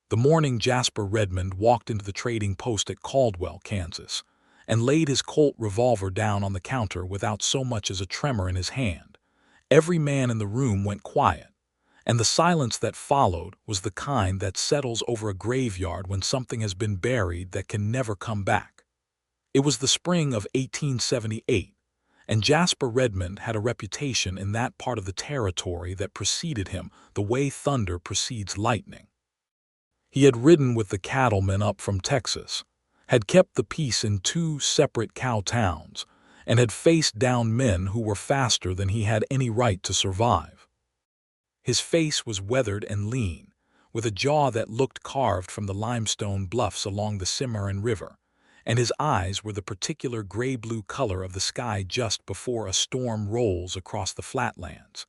The morning Jasper Redmond walked into the trading post at Caldwell, Kansas, and laid his Colt revolver down on the counter without so much as a tremor in his hand. Every man in the room went quiet, and the silence that followed was the kind that settles over a graveyard when something has been buried that can never come back. It was the spring of 1878, and Jasper Redmond had a reputation in that part of the territory that preceded him the way thunder precedes lightning. He had ridden with the cattlemen up from Texas, had kept the peace in two separate cow towns, and had faced down men who were faster than he had any right to survive. His face was weathered and lean, with a jaw that looked carved from the limestone bluffs along the Cimarron River, and his eyes were the particular gray-blue color of the sky just before a storm rolls across the flatlands.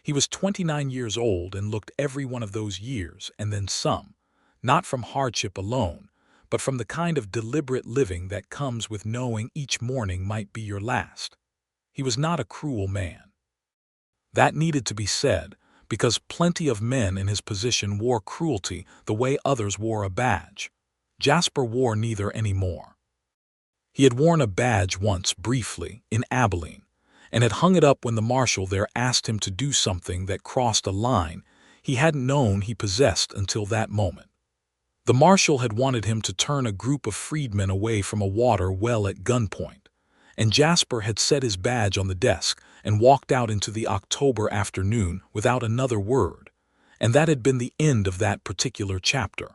He was 29 years old and looked every one of those years and then some, not from hardship alone, but from the kind of deliberate living that comes with knowing each morning might be your last. He was not a cruel man. That needed to be said, because plenty of men in his position wore cruelty the way others wore a badge. Jasper wore neither anymore. He had worn a badge once, briefly, in Abilene, and had hung it up when the marshal there asked him to do something that crossed a line he hadn't known he possessed until that moment. The marshal had wanted him to turn a group of freedmen away from a water well at gunpoint, and Jasper had set his badge on the desk and walked out into the October afternoon without another word, and that had been the end of that particular chapter.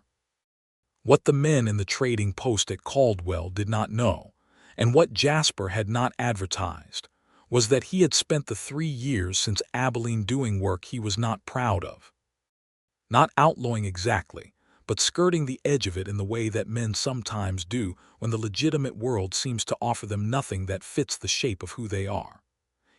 What the men in the trading post at Caldwell did not know, and what Jasper had not advertised, was that he had spent the 3 years since Abilene doing work he was not proud of. Not outlawing exactly, but skirting the edge of it in the way that men sometimes do when the legitimate world seems to offer them nothing that fits the shape of who they are.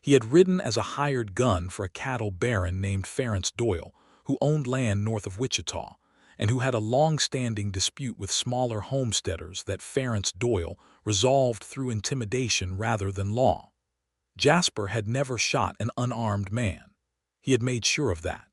He had ridden as a hired gun for a cattle baron named Ference Doyle, who owned land north of Wichita, and who had a long-standing dispute with smaller homesteaders that Ference Doyle resolved through intimidation rather than law. Jasper had never shot an unarmed man. He had made sure of that.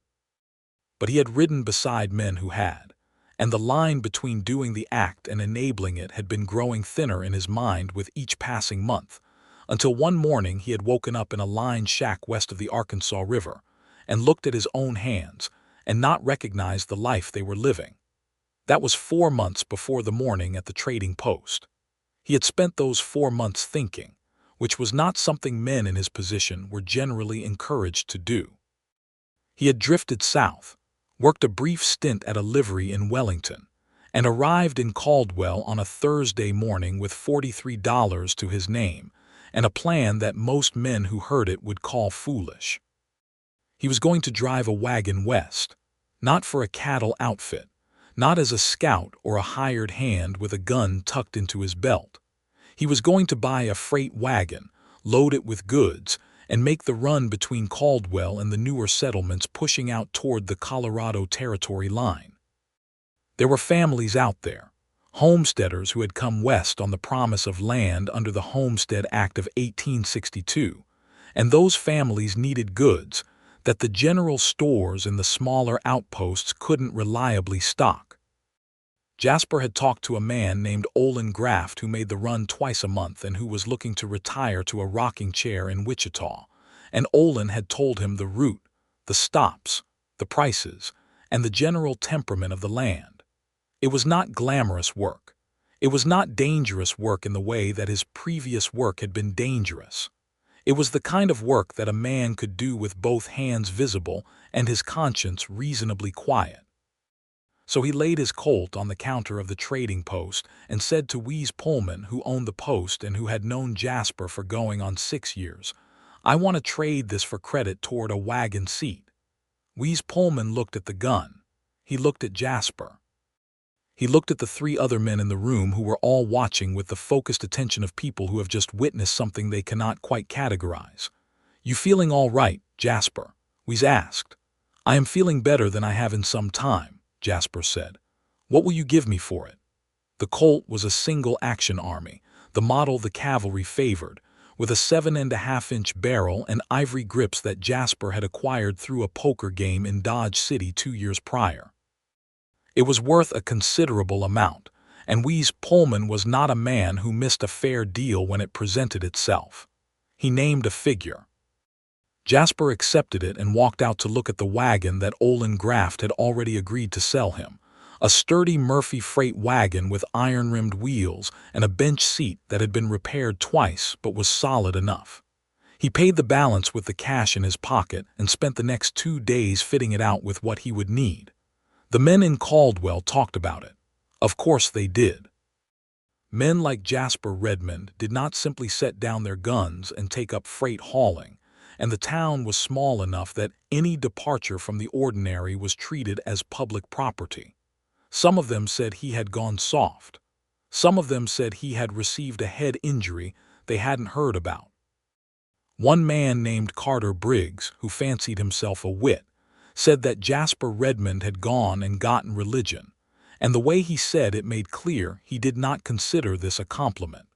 But he had ridden beside men who had, and the line between doing the act and enabling it had been growing thinner in his mind with each passing month, until one morning he had woken up in a lined shack west of the Arkansas River and looked at his own hands and not recognized the life they were living. That was 4 months before the morning at the trading post. He had spent those 4 months thinking, which was not something men in his position were generally encouraged to do. He had drifted south, worked a brief stint at a livery in Wellington, and arrived in Caldwell on a Thursday morning with $43 to his name and a plan that most men who heard it would call foolish. He was going to drive a wagon west, not for a cattle outfit, not as a scout or a hired hand with a gun tucked into his belt. He was going to buy a freight wagon, load it with goods, and make the run between Caldwell and the newer settlements pushing out toward the Colorado Territory line. There were families out there, homesteaders who had come west on the promise of land under the Homestead Act of 1862, and those families needed goods that the general stores in the smaller outposts couldn't reliably stock. Jasper had talked to a man named Olin Graft who made the run twice a month and who was looking to retire to a rocking chair in Wichita, and Olin had told him the route, the stops, the prices, and the general temperament of the land. It was not glamorous work. It was not dangerous work in the way that his previous work had been dangerous. It was the kind of work that a man could do with both hands visible and his conscience reasonably quiet. So he laid his Colt on the counter of the trading post and said to Wheeze Pullman, who owned the post and who had known Jasper for going on 6 years, "I want to trade this for credit toward a wagon seat." Wheeze Pullman looked at the gun. He looked at Jasper. He looked at the 3 other men in the room who were all watching with the focused attention of people who have just witnessed something they cannot quite categorize. "You feeling all right, Jasper?" Wheeze asked. "I am feeling better than I have in some time," Jasper said. "What will you give me for it?" The Colt was a single-action army, the model the cavalry favored, with a 7.5-inch barrel and ivory grips that Jasper had acquired through a poker game in Dodge City 2 years prior. It was worth a considerable amount, and Wes Pullman was not a man who missed a fair deal when it presented itself. He named a figure. Jasper accepted it and walked out to look at the wagon that Olin Graft had already agreed to sell him, a sturdy Murphy freight wagon with iron-rimmed wheels and a bench seat that had been repaired twice but was solid enough. He paid the balance with the cash in his pocket and spent the next 2 days fitting it out with what he would need. The men in Caldwell talked about it. Of course they did. Men like Jasper Redmond did not simply set down their guns and take up freight hauling, and the town was small enough that any departure from the ordinary was treated as public property. Some of them said he had gone soft. Some of them said he had received a head injury they hadn't heard about. One man named Carter Briggs, who fancied himself a wit, said that Jasper Redmond had gone and gotten religion, and the way he said it made clear he did not consider this a compliment.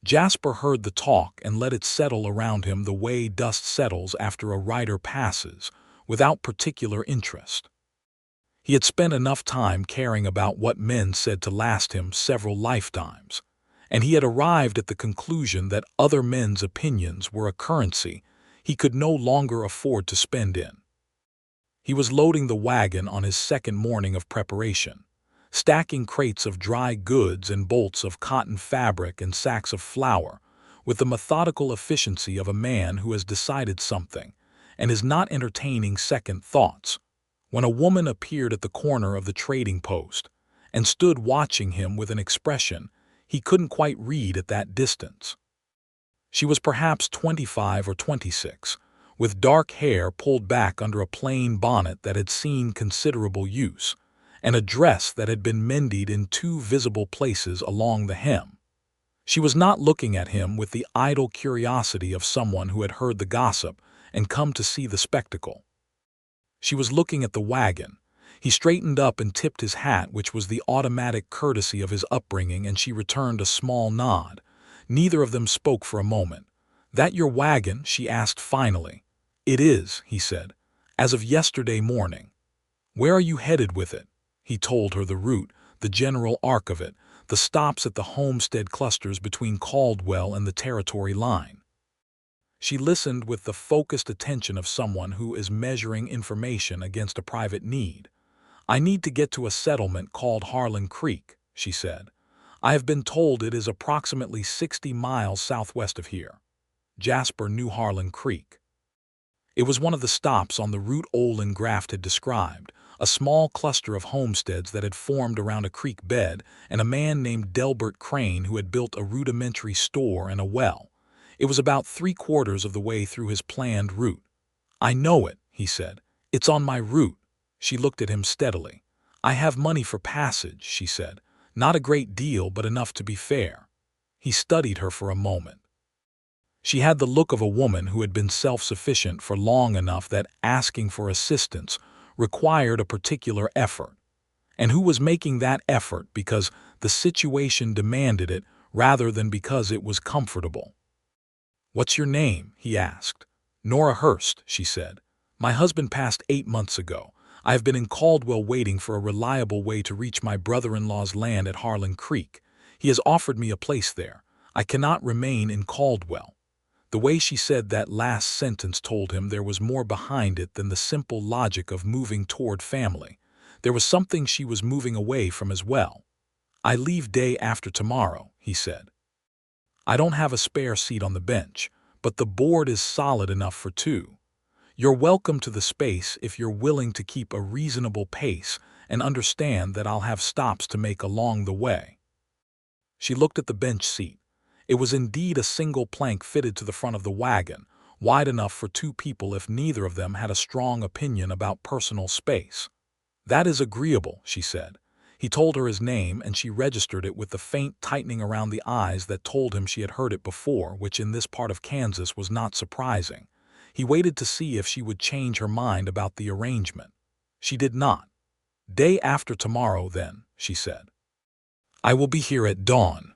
Jasper heard the talk and let it settle around him the way dust settles after a rider passes, without particular interest. He had spent enough time caring about what men said to last him several lifetimes, and he had arrived at the conclusion that other men's opinions were a currency he could no longer afford to spend in. He was loading the wagon on his second morning of preparation, stacking crates of dry goods and bolts of cotton fabric and sacks of flour, with the methodical efficiency of a man who has decided something and is not entertaining second thoughts, when a woman appeared at the corner of the trading post and stood watching him with an expression he couldn't quite read at that distance. She was perhaps 25 or 26, with dark hair pulled back under a plain bonnet that had seen considerable use, and a dress that had been mended in 2 visible places along the hem. She was not looking at him with the idle curiosity of someone who had heard the gossip and come to see the spectacle. She was looking at the wagon. He straightened up and tipped his hat, which was the automatic courtesy of his upbringing, and she returned a small nod. Neither of them spoke for a moment. "That your wagon?" she asked finally. "It is," he said, "as of yesterday morning." "Where are you headed with it?" He told her the route, the general arc of it, the stops at the homestead clusters between Caldwell and the territory line. She listened with the focused attention of someone who is measuring information against a private need. "I need to get to a settlement called Harlan Creek," she said. "I have been told it is approximately 60 miles southwest of here." Jasper knew Harlan Creek. It was one of the stops on the route Olin Graft had described, a small cluster of homesteads that had formed around a creek bed, and a man named Delbert Crane who had built a rudimentary store and a well. It was about 3/4 of the way through his planned route. "I know it," he said. "It's on my route." She looked at him steadily. "I have money for passage," she said. "Not a great deal, but enough to be fair." He studied her for a moment. She had the look of a woman who had been self-sufficient for long enough that asking for assistance required a particular effort, and who was making that effort because the situation demanded it rather than because it was comfortable. "What's your name?" he asked. "Nora Hurst," she said. "My husband passed 8 months ago. I have been in Caldwell waiting for a reliable way to reach my brother-in-law's land at Harlan Creek. He has offered me a place there. I cannot remain in Caldwell." The way she said that last sentence told him there was more behind it than the simple logic of moving toward family. There was something she was moving away from as well. "I leave day after tomorrow," he said. "I don't have a spare seat on the bench, but the board is solid enough for 2. You're welcome to the space if you're willing to keep a reasonable pace and understand that I'll have stops to make along the way." She looked at the bench seat. It was indeed a single plank fitted to the front of the wagon, wide enough for 2 people if neither of them had a strong opinion about personal space. "That is agreeable," she said. He told her his name, and she registered it with the faint tightening around the eyes that told him she had heard it before, which in this part of Kansas was not surprising. He waited to see if she would change her mind about the arrangement. She did not. "Day after tomorrow, then," she said. "I will be here at dawn."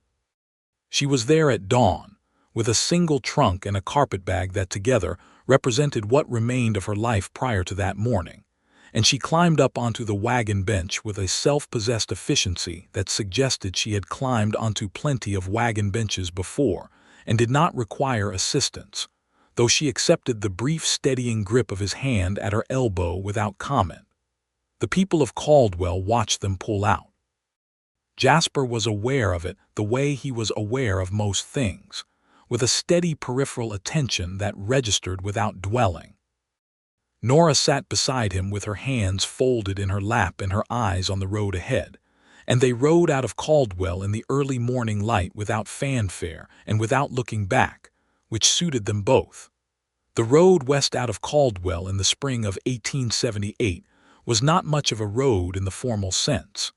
She was there at dawn, with a single trunk and a carpetbag that together represented what remained of her life prior to that morning, and she climbed up onto the wagon bench with a self-possessed efficiency that suggested she had climbed onto plenty of wagon benches before and did not require assistance, though she accepted the brief steadying grip of his hand at her elbow without comment. The people of Caldwell watched them pull out. Jasper was aware of it the way he was aware of most things, with a steady peripheral attention that registered without dwelling. Nora sat beside him with her hands folded in her lap and her eyes on the road ahead, and they rode out of Caldwell in the early morning light without fanfare and without looking back, which suited them both. The road west out of Caldwell in the spring of 1878 was not much of a road in the formal sense.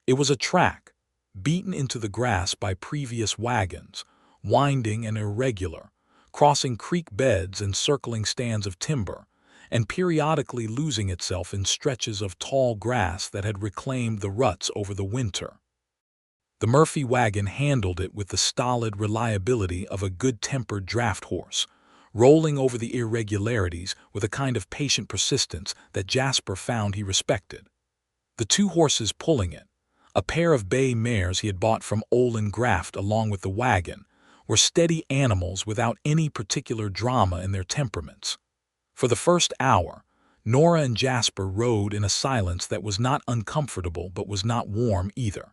It was a track, beaten into the grass by previous wagons, winding and irregular, crossing creek beds and circling stands of timber, and periodically losing itself in stretches of tall grass that had reclaimed the ruts over the winter. The Murphy wagon handled it with the stolid reliability of a good-tempered draft horse, rolling over the irregularities with a kind of patient persistence that Jasper found he respected. The two horses pulling it, a pair of bay mares he had bought from Olin Graft along with the wagon, were steady animals without any particular drama in their temperaments. For the first hour, Nora and Jasper rode in a silence that was not uncomfortable but was not warm either.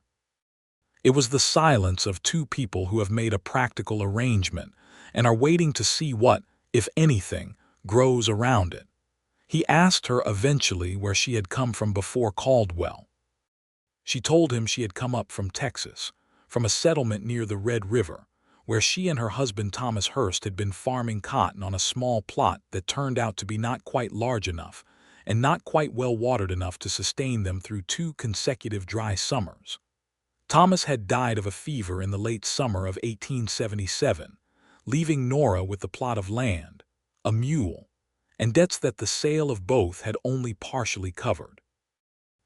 It was the silence of two people who have made a practical arrangement and are waiting to see what, if anything, grows around it. He asked her eventually where she had come from before Caldwell. She told him she had come up from Texas, from a settlement near the Red River, where she and her husband Thomas Hurst had been farming cotton on a small plot that turned out to be not quite large enough and not quite well watered enough to sustain them through 2 consecutive dry summers. Thomas had died of a fever in the late summer of 1877, leaving Nora with the plot of land, a mule, and debts that the sale of both had only partially covered.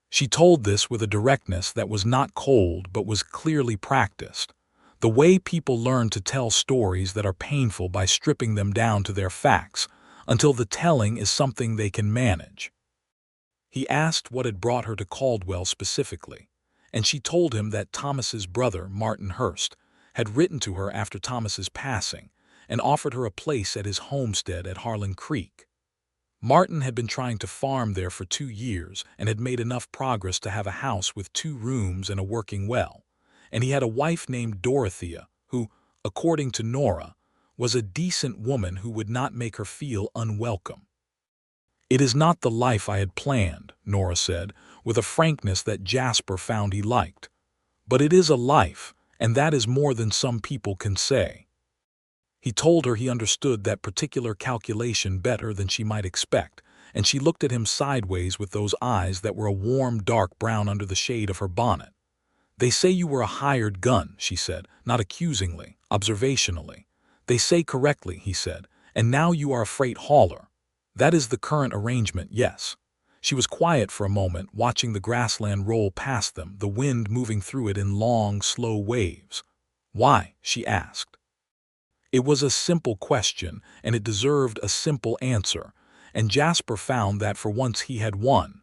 She told this with a directness that was not cold but was clearly practiced, the way people learn to tell stories that are painful by stripping them down to their facts until the telling is something they can manage. He asked what had brought her to Caldwell specifically, and she told him that Thomas's brother, Martin Hurst, had written to her after Thomas's passing and offered her a place at his homestead at Harlan Creek. Martin had been trying to farm there for 2 years and had made enough progress to have a house with 2 rooms and a working well, and he had a wife named Dorothea who, according to Nora, was a decent woman who would not make her feel unwelcome. "It is not the life I had planned," Nora said, with a frankness that Jasper found he liked. "But it is a life, and that is more than some people can say." He told her he understood that particular calculation better than she might expect, and she looked at him sideways with those eyes that were a warm dark brown under the shade of her bonnet. "They say you were a hired gun," she said, not accusingly, observationally. "They say correctly," he said, "and now you are a freight hauler. That is the current arrangement, yes." She was quiet for a moment, watching the grassland roll past them, the wind moving through it in long, slow waves. "Why?" she asked. It was a simple question, and it deserved a simple answer, and Jasper found that for once he had won.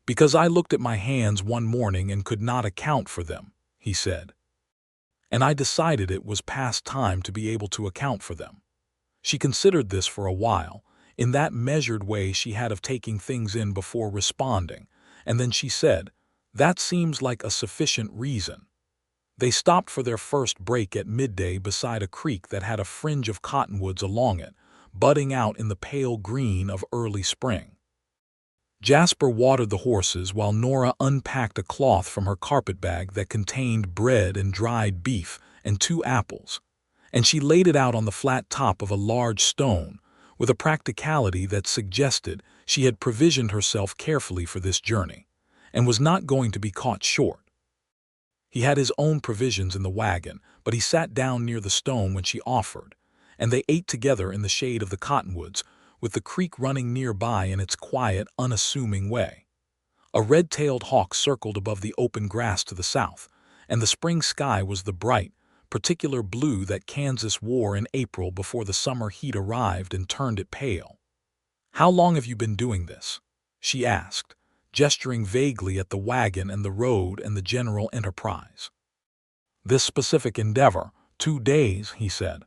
"Because I looked at my hands one morning and could not account for them," he said. "And I decided it was past time to be able to account for them." She considered this for a while, in that measured way she had of taking things in before responding, and then she said, "That seems like a sufficient reason." They stopped for their first break at midday beside a creek that had a fringe of cottonwoods along it, budding out in the pale green of early spring. Jasper watered the horses while Nora unpacked a cloth from her carpetbag that contained bread and dried beef and 2 apples, and she laid it out on the flat top of a large stone with a practicality that suggested she had provisioned herself carefully for this journey and was not going to be caught short. He had his own provisions in the wagon, but he sat down near the stone when she offered, and they ate together in the shade of the cottonwoods, with the creek running nearby in its quiet, unassuming way. A red-tailed hawk circled above the open grass to the south, and the spring sky was the bright, particular blue that Kansas wore in April before the summer heat arrived and turned it pale. "How long have you been doing this?" she asked, gesturing vaguely at the wagon and the road and the general enterprise. "This specific endeavor, 2 days," he said.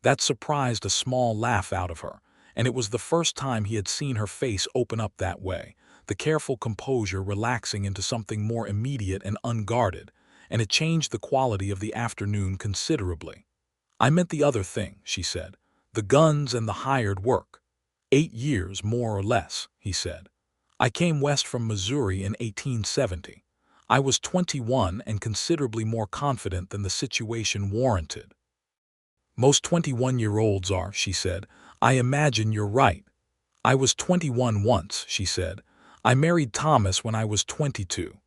That surprised a small laugh out of her, and it was the first time he had seen her face open up that way, the careful composure relaxing into something more immediate and unguarded, and it changed the quality of the afternoon considerably. "I meant the other thing," she said, "the guns and the hired work. 8 years, more or less," he said. "I came west from Missouri in 1870. I was 21 and considerably more confident than the situation warranted." "Most 21-year-olds are," she said. "I imagine you're right. I was 21 once," she said. "I married Thomas when I was 22.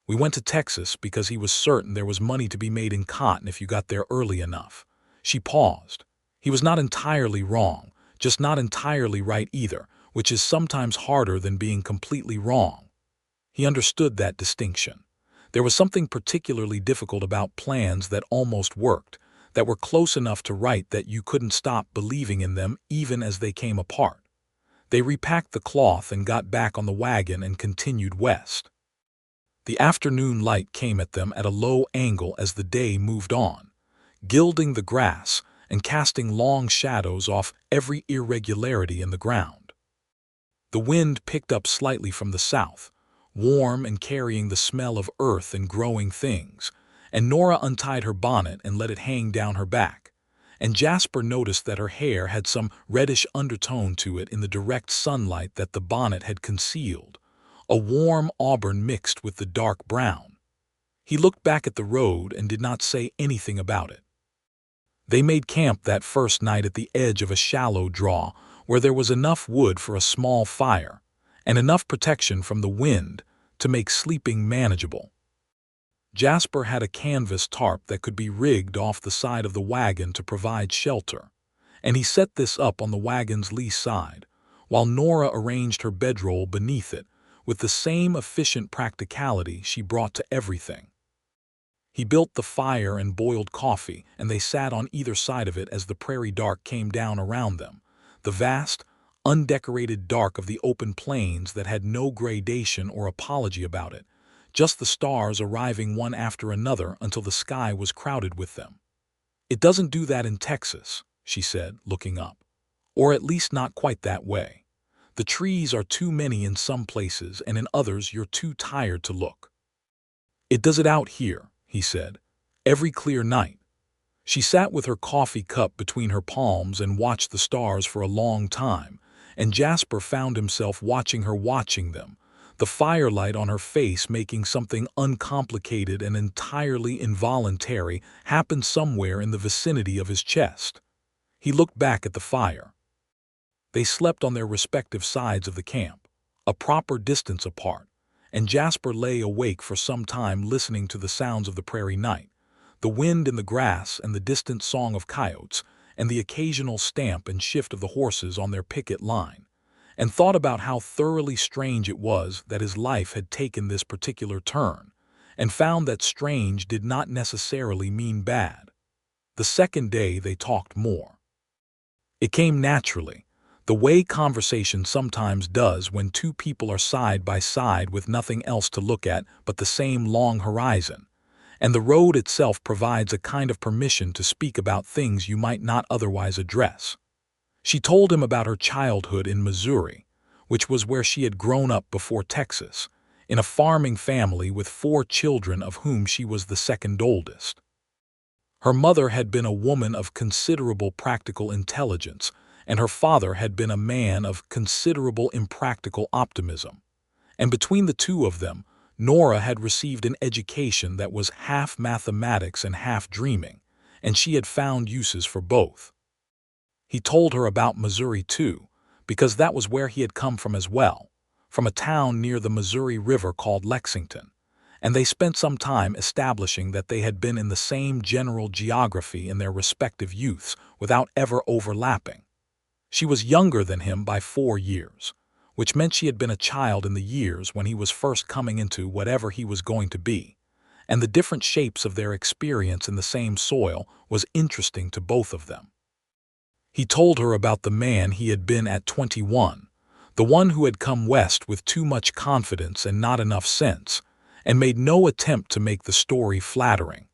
We went to Texas because he was certain there was money to be made in cotton if you got there early enough." She paused. "He was not entirely wrong, just not entirely right either, which is sometimes harder than being completely wrong." He understood that distinction. There was something particularly difficult about plans that almost worked, that were close enough to right that you couldn't stop believing in them even as they came apart. They repacked the cloth and got back on the wagon and continued west. The afternoon light came at them at a low angle as the day moved on, gilding the grass and casting long shadows off every irregularity in the ground. The wind picked up slightly from the south, warm and carrying the smell of earth and growing things, and Nora untied her bonnet and let it hang down her back, and Jasper noticed that her hair had some reddish undertone to it in the direct sunlight that the bonnet had concealed, a warm auburn mixed with the dark brown. He looked back at the road and did not say anything about it. They made camp that first night at the edge of a shallow draw where there was enough wood for a small fire and enough protection from the wind to make sleeping manageable. Jasper had a canvas tarp that could be rigged off the side of the wagon to provide shelter, and he set this up on the wagon's lee side, while Nora arranged her bedroll beneath it with the same efficient practicality she brought to everything. He built the fire and boiled coffee, and they sat on either side of it as the prairie dark came down around them, the vast, undecorated dark of the open plains that had no gradation or apology about it, just the stars arriving one after another until the sky was crowded with them. "It doesn't do that in Texas," she said, looking up. "Or at least not quite that way. The trees are too many in some places, and in others you're too tired to look." "It does it out here," he said, "every clear night." She sat with her coffee cup between her palms and watched the stars for a long time, and Jasper found himself watching her watching them, the firelight on her face making something uncomplicated and entirely involuntary happen somewhere in the vicinity of his chest. He looked back at the fire. They slept on their respective sides of the camp, a proper distance apart, and Jasper lay awake for some time listening to the sounds of the prairie night, the wind in the grass and the distant song of coyotes, and the occasional stamp and shift of the horses on their picket line, and thought about how thoroughly strange it was that his life had taken this particular turn, and found that strange did not necessarily mean bad. The second day they talked more. It came naturally, the way conversation sometimes does when two people are side by side with nothing else to look at but the same long horizon, and the road itself provides a kind of permission to speak about things you might not otherwise address. She told him about her childhood in Missouri, which was where she had grown up before Texas, in a farming family with 4 children of whom she was the second oldest. Her mother had been a woman of considerable practical intelligence, and her father had been a man of considerable impractical optimism. And between the two of them, Nora had received an education that was half mathematics and half dreaming, and she had found uses for both. He told her about Missouri too, because that was where he had come from as well, from a town near the Missouri River called Lexington, and they spent some time establishing that they had been in the same general geography in their respective youths without ever overlapping. She was younger than him by 4 years, which meant she had been a child in the years when he was first coming into whatever he was going to be, and the different shapes of their experience in the same soil was interesting to both of them. He told her about the man he had been at 21, the one who had come west with too much confidence and not enough sense, and made no attempt to make the story flattering.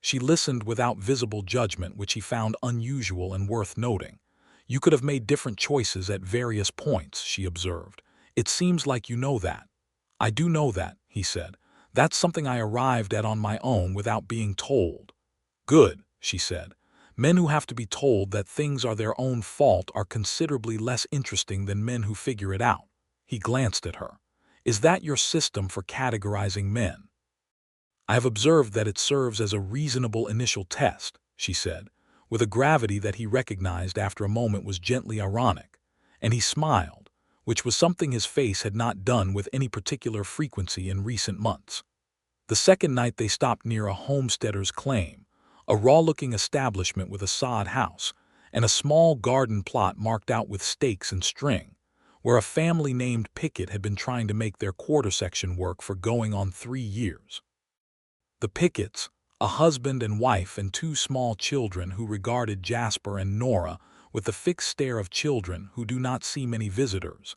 She listened without visible judgment, which he found unusual and worth noting. "You could have made different choices at various points," she observed. "It seems like you know that." "I do know that," he said. "That's something I arrived at on my own without being told." "Good," she said. "Men who have to be told that things are their own fault are considerably less interesting than men who figure it out." He glanced at her. "Is that your system for categorizing men?" "I have observed that it serves as a reasonable initial test," she said, with a gravity that he recognized after a moment was gently ironic, and he smiled, which was something his face had not done with any particular frequency in recent months. The second night they stopped near a homesteader's claim, a raw-looking establishment with a sod house, and a small garden plot marked out with stakes and string, where a family named Pickett had been trying to make their quarter-section work for going on 3 years. The Picketts, a husband and wife and 2 small children who regarded Jasper and Nora with the fixed stare of children who do not see many visitors,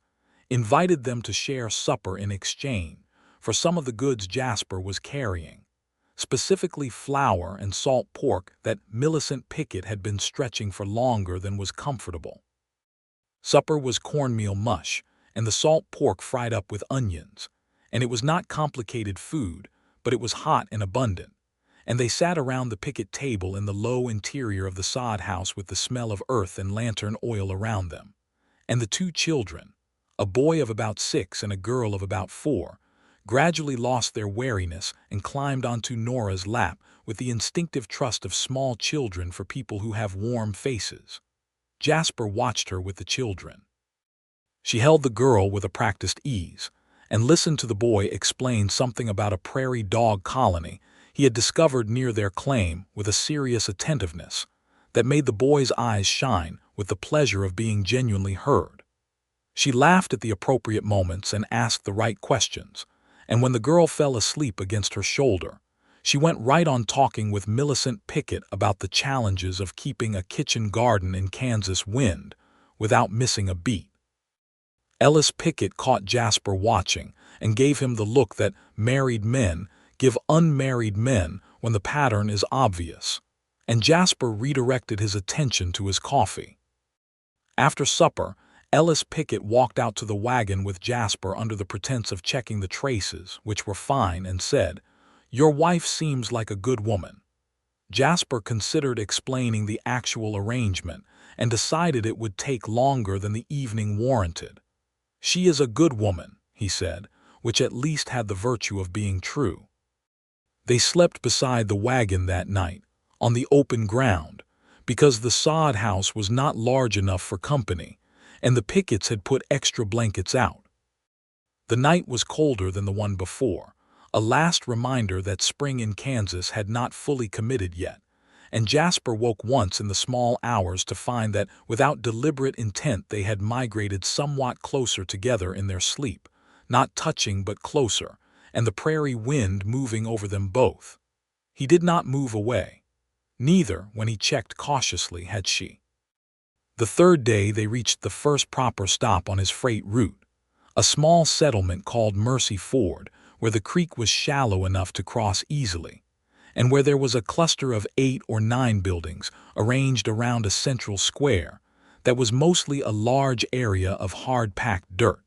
invited them to share supper in exchange for some of the goods Jasper was carrying, specifically flour and salt pork that Millicent Pickett had been stretching for longer than was comfortable. Supper was cornmeal mush and the salt pork fried up with onions, and it was not complicated food, but it was hot and abundant, and they sat around the picket table in the low interior of the sod house with the smell of earth and lantern oil around them. And the 2 children, a boy of about 6 and a girl of about 4, gradually lost their wariness and climbed onto Nora's lap with the instinctive trust of small children for people who have warm faces. Jasper watched her with the children. She held the girl with a practiced ease, and listened to the boy explain something about a prairie dog colony he had discovered near their claim with a serious attentiveness that made the boy's eyes shine with the pleasure of being genuinely heard. She laughed at the appropriate moments and asked the right questions, and when the girl fell asleep against her shoulder, she went right on talking with Millicent Pickett about the challenges of keeping a kitchen garden in Kansas wind without missing a beat. Ellis Pickett caught Jasper watching and gave him the look that married men give unmarried men when the pattern is obvious, and Jasper redirected his attention to his coffee. After supper, Ellis Pickett walked out to the wagon with Jasper under the pretense of checking the traces, which were fine, and said, "Your wife seems like a good woman." Jasper considered explaining the actual arrangement and decided it would take longer than the evening warranted. "She is a good woman," he said, which at least had the virtue of being true. They slept beside the wagon that night, on the open ground, because the sod house was not large enough for company, and the Picketts had put extra blankets out. The night was colder than the one before, a last reminder that spring in Kansas had not fully committed yet, and Jasper woke once in the small hours to find that without deliberate intent they had migrated somewhat closer together in their sleep, not touching but closer, and the prairie wind moving over them both. He did not move away. Neither, when he checked cautiously, had she. The third day they reached the first proper stop on his freight route, a small settlement called Mercy Ford, where the creek was shallow enough to cross easily, and where there was a cluster of 8 or 9 buildings arranged around a central square that was mostly a large area of hard-packed dirt.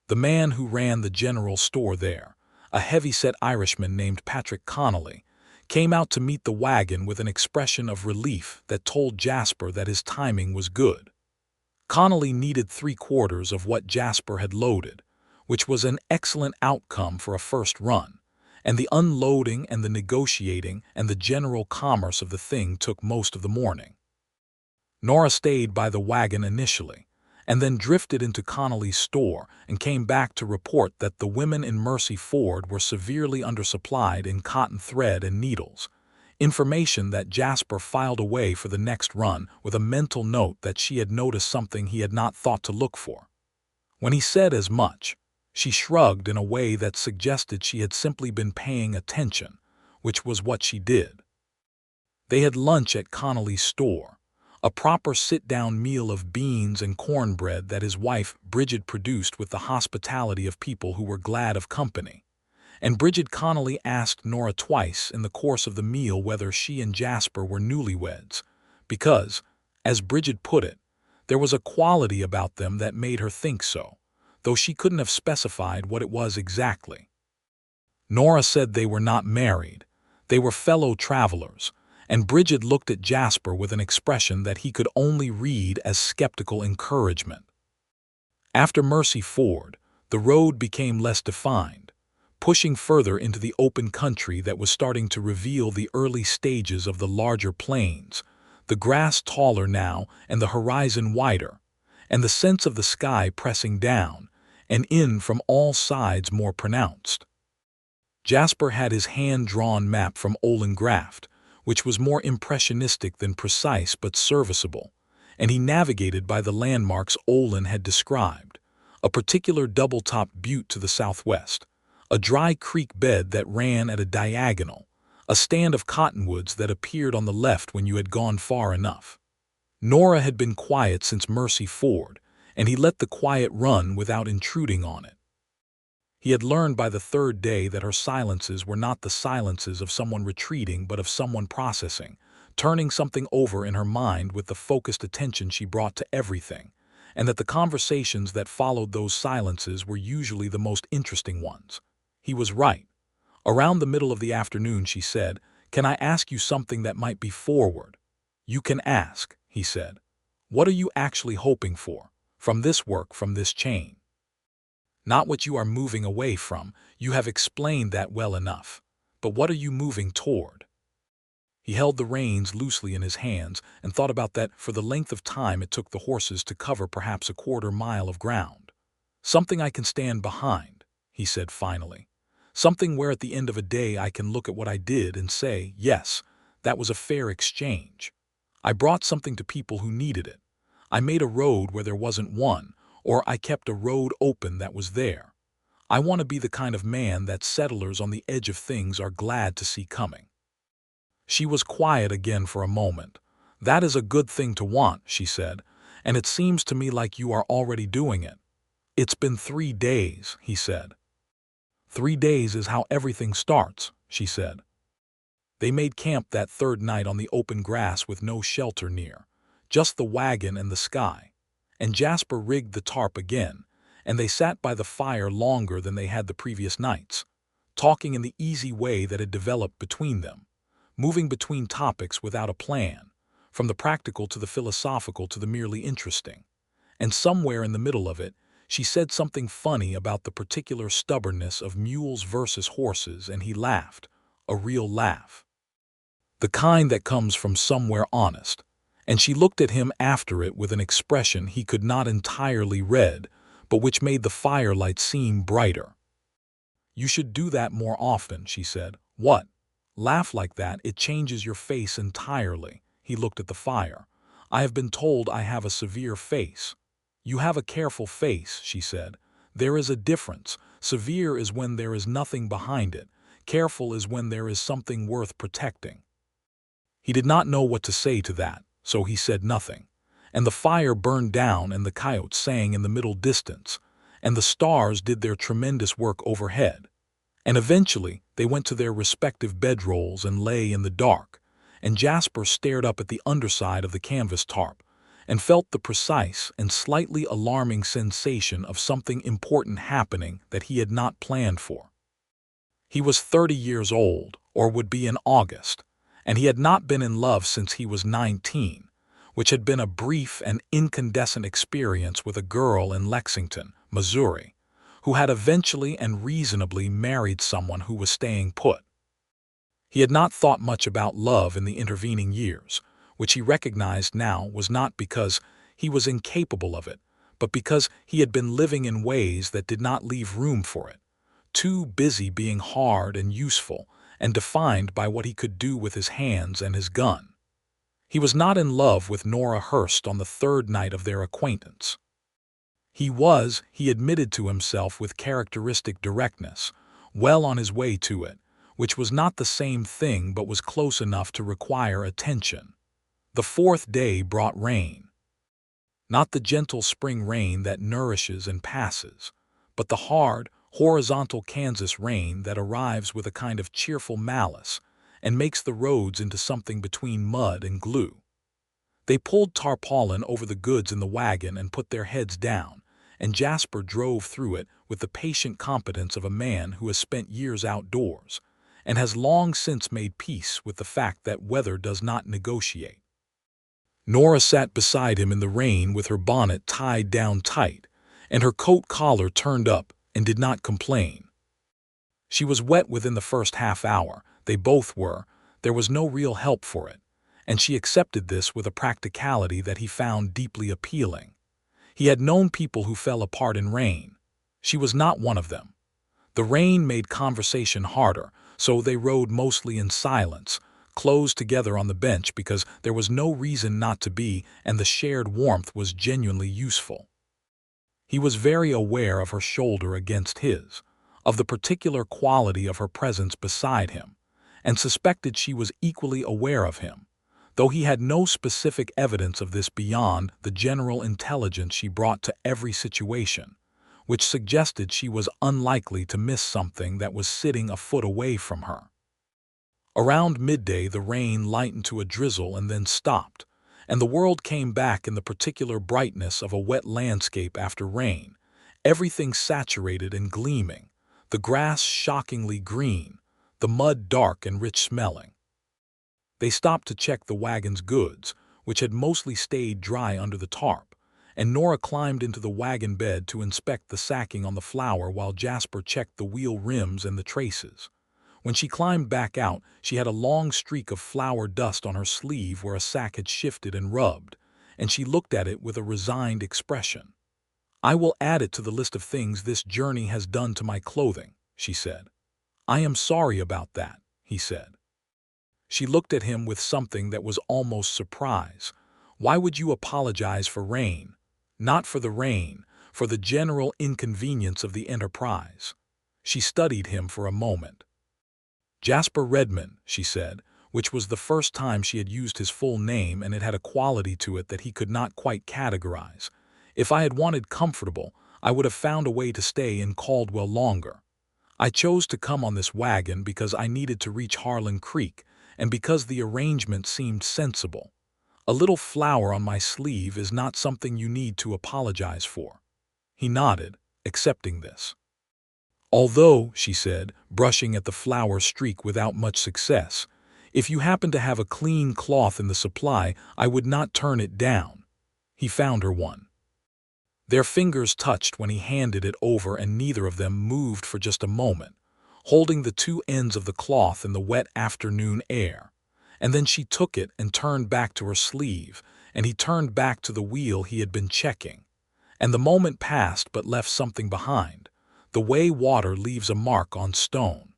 The man who ran the general store there, a heavy-set Irishman named Patrick Connolly, came out to meet the wagon with an expression of relief that told Jasper that his timing was good. Connolly needed 3/4 of what Jasper had loaded, which was an excellent outcome for a first run, and the unloading and the negotiating and the general commerce of the thing took most of the morning. Nora stayed by the wagon initially, and then drifted into Connolly's store and came back to report that the women in Mercy Ford were severely undersupplied in cotton thread and needles, information that Jasper filed away for the next run with a mental note that she had noticed something he had not thought to look for. When he said as much, she shrugged in a way that suggested she had simply been paying attention, which was what she did. They had lunch at Connolly's store, a proper sit-down meal of beans and cornbread that his wife Bridget produced with the hospitality of people who were glad of company. And Bridget Connolly asked Nora twice in the course of the meal whether she and Jasper were newlyweds, because, as Bridget put it, there was a quality about them that made her think so, though she couldn't have specified what it was exactly. Nora said they were not married, they were fellow travelers, and Bridget looked at Jasper with an expression that he could only read as skeptical encouragement. After Mercy Ford, the road became less defined, pushing further into the open country that was starting to reveal the early stages of the larger plains, the grass taller now and the horizon wider, and the sense of the sky pressing down and in from all sides more pronounced. Jasper had his hand-drawn map from Olin Graft, which was more impressionistic than precise but serviceable, and he navigated by the landmarks Olin had described, a particular double-top butte to the southwest, a dry creek bed that ran at a diagonal, a stand of cottonwoods that appeared on the left when you had gone far enough. Nora had been quiet since Mercy Ford, and he let the quiet run without intruding on it. He had learned by the third day that her silences were not the silences of someone retreating but of someone processing, turning something over in her mind with the focused attention she brought to everything, and that the conversations that followed those silences were usually the most interesting ones. He was right. Around the middle of the afternoon she said, "Can I ask you something that might be forward?" "You can ask," he said. "What are you actually hoping for, from this work, from this chain?" "Not what you are moving away from, you have explained that well enough. But what are you moving toward?" He held the reins loosely in his hands and thought about that for the length of time it took the horses to cover perhaps a quarter-mile of ground. "Something I can stand behind," he said finally. "Something where at the end of a day I can look at what I did and say, yes, that was a fair exchange. I brought something to people who needed it. I made a road where there wasn't one, or I kept a road open that was there. I want to be the kind of man that settlers on the edge of things are glad to see coming." She was quiet again for a moment. "That is a good thing to want," she said, "and it seems to me like you are already doing it." "It's been 3 days," he said. 3 days is how everything starts," she said. They made camp that third night on the open grass with no shelter near, just the wagon and the sky, and Jasper rigged the tarp again, and they sat by the fire longer than they had the previous nights, talking in the easy way that had developed between them, moving between topics without a plan, from the practical to the philosophical to the merely interesting, and somewhere in the middle of it, she said something funny about the particular stubbornness of mules versus horses, and he laughed, a real laugh. The kind that comes from somewhere honest, and she looked at him after it with an expression he could not entirely read, but which made the firelight seem brighter. "You should do that more often," she said. "What? Laugh like that, it changes your face entirely." He looked at the fire. "I have been told I have a severe face." "You have a careful face," she said. "There is a difference. Severe is when there is nothing behind it. Careful is when there is something worth protecting." He did not know what to say to that, so he said nothing. And the fire burned down and the coyotes sang in the middle distance, and the stars did their tremendous work overhead. And eventually they went to their respective bedrolls and lay in the dark, and Jasper stared up at the underside of the canvas tarp, and felt the precise and slightly alarming sensation of something important happening that he had not planned for. He was 30 years old, or would be in August, and he had not been in love since he was 19, which had been a brief and incandescent experience with a girl in Lexington, Missouri, who had eventually and reasonably married someone who was staying put. He had not thought much about love in the intervening years, which he recognized now was not because he was incapable of it, but because he had been living in ways that did not leave room for it, too busy being hard and useful and defined by what he could do with his hands and his gun. He was not in love with Nora Hurst on the third night of their acquaintance. He was, he admitted to himself with characteristic directness, well on his way to it, which was not the same thing but was close enough to require attention. The fourth day brought rain. Not the gentle spring rain that nourishes and passes, but the hard, horizontal Kansas rain that arrives with a kind of cheerful malice and makes the roads into something between mud and glue. They pulled tarpaulin over the goods in the wagon and put their heads down, and Jasper drove through it with the patient competence of a man who has spent years outdoors and has long since made peace with the fact that weather does not negotiate. Nora sat beside him in the rain with her bonnet tied down tight and her coat collar turned up and did not complain. She was wet within the first half hour, they both were, there was no real help for it, and she accepted this with a practicality that he found deeply appealing. He had known people who fell apart in rain. She was not one of them. The rain made conversation harder, so they rode mostly in silence, closed together on the bench because there was no reason not to be, and the shared warmth was genuinely useful. He was very aware of her shoulder against his, of the particular quality of her presence beside him, and suspected she was equally aware of him, though he had no specific evidence of this beyond the general intelligence she brought to every situation, which suggested she was unlikely to miss something that was sitting a foot away from her. Around midday the rain lightened to a drizzle and then stopped, and the world came back in the particular brightness of a wet landscape after rain, everything saturated and gleaming, the grass shockingly green, the mud dark and rich-smelling. They stopped to check the wagon's goods, which had mostly stayed dry under the tarp, and Nora climbed into the wagon bed to inspect the sacking on the flour while Jasper checked the wheel rims and the traces. When she climbed back out, she had a long streak of flour dust on her sleeve where a sack had shifted and rubbed, and she looked at it with a resigned expression. "I will add it to the list of things this journey has done to my clothing," she said. "I am sorry about that," he said. She looked at him with something that was almost surprise. "Why would you apologize for rain?" "Not for the rain, for the general inconvenience of the enterprise." She studied him for a moment. "Jasper Redmond," she said, which was the first time she had used his full name, and it had a quality to it that he could not quite categorize. "If I had wanted comfortable, I would have found a way to stay in Caldwell longer. I chose to come on this wagon because I needed to reach Harlan Creek, and because the arrangement seemed sensible. A little flour on my sleeve is not something you need to apologize for." He nodded, accepting this. "Although," she said, brushing at the flour streak without much success, "if you happen to have a clean cloth in the supply, I would not turn it down." He found her one. Their fingers touched when he handed it over, and neither of them moved for just a moment, holding the two ends of the cloth in the wet afternoon air. And then she took it and turned back to her sleeve, and he turned back to the wheel he had been checking. And the moment passed but left something behind, the way water leaves a mark on stone.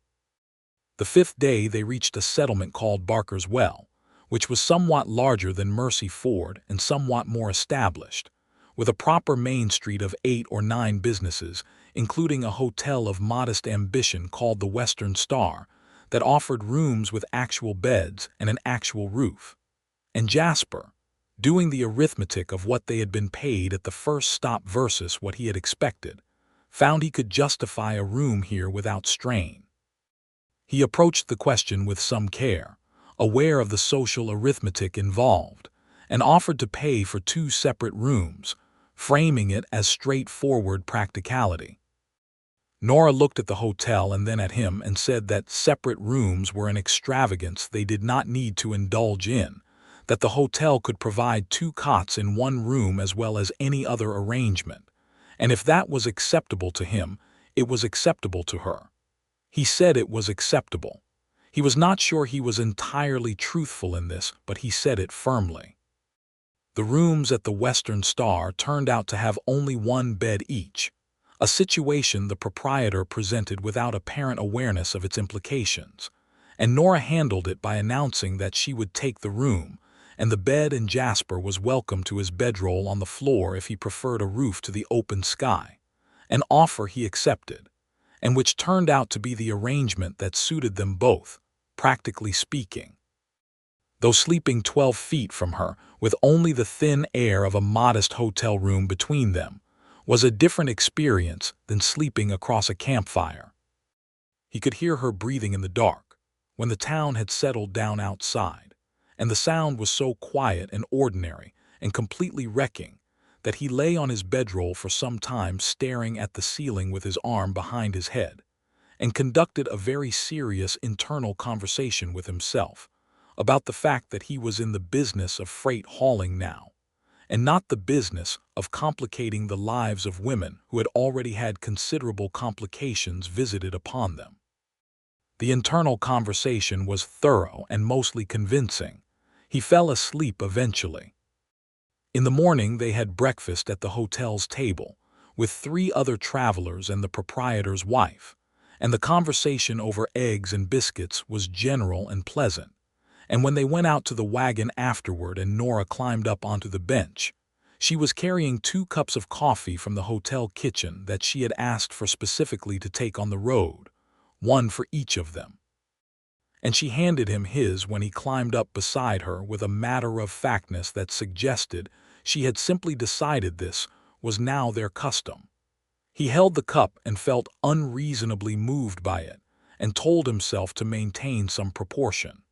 The fifth day they reached a settlement called Barker's Well, which was somewhat larger than Mercy Ford and somewhat more established, with a proper main street of 8 or 9 businesses, including a hotel of modest ambition called the Western Star, that offered rooms with actual beds and an actual roof. And Jasper, doing the arithmetic of what they had been paid at the first stop versus what he had expected, found he could justify a room here without strain. He approached the question with some care, aware of the social arithmetic involved, and offered to pay for 2 separate rooms, framing it as straightforward practicality. Nora looked at the hotel and then at him and said that separate rooms were an extravagance they did not need to indulge in, that the hotel could provide 2 cots in one room as well as any other arrangement, and if that was acceptable to him, it was acceptable to her. He said it was acceptable. He was not sure he was entirely truthful in this, but he said it firmly. The rooms at the Western Star turned out to have only 1 bed each, a situation the proprietor presented without apparent awareness of its implications, and Nora handled it by announcing that she would take the room, and the bed, and Jasper was welcome to his bedroll on the floor if he preferred a roof to the open sky, an offer he accepted, and which turned out to be the arrangement that suited them both, practically speaking. though sleeping 12 feet from her, with only the thin air of a modest hotel room between them, was a different experience than sleeping across a campfire. He could hear her breathing in the dark, when the town had settled down outside, and the sound was so quiet and ordinary and completely wrecking that he lay on his bedroll for some time staring at the ceiling with his arm behind his head, and conducted a very serious internal conversation with himself about the fact that he was in the business of freight hauling now, and not the business of complicating the lives of women who had already had considerable complications visited upon them. The internal conversation was thorough and mostly convincing. He fell asleep eventually. In the morning they had breakfast at the hotel's table, with 3 other travelers and the proprietor's wife, and the conversation over eggs and biscuits was general and pleasant. And when they went out to the wagon afterward and Nora climbed up onto the bench, she was carrying 2 cups of coffee from the hotel kitchen that she had asked for specifically to take on the road, one for each of them. And she handed him his when he climbed up beside her with a matter-of-factness that suggested she had simply decided this was now their custom. He held the cup and felt unreasonably moved by it, and told himself to maintain some proportion.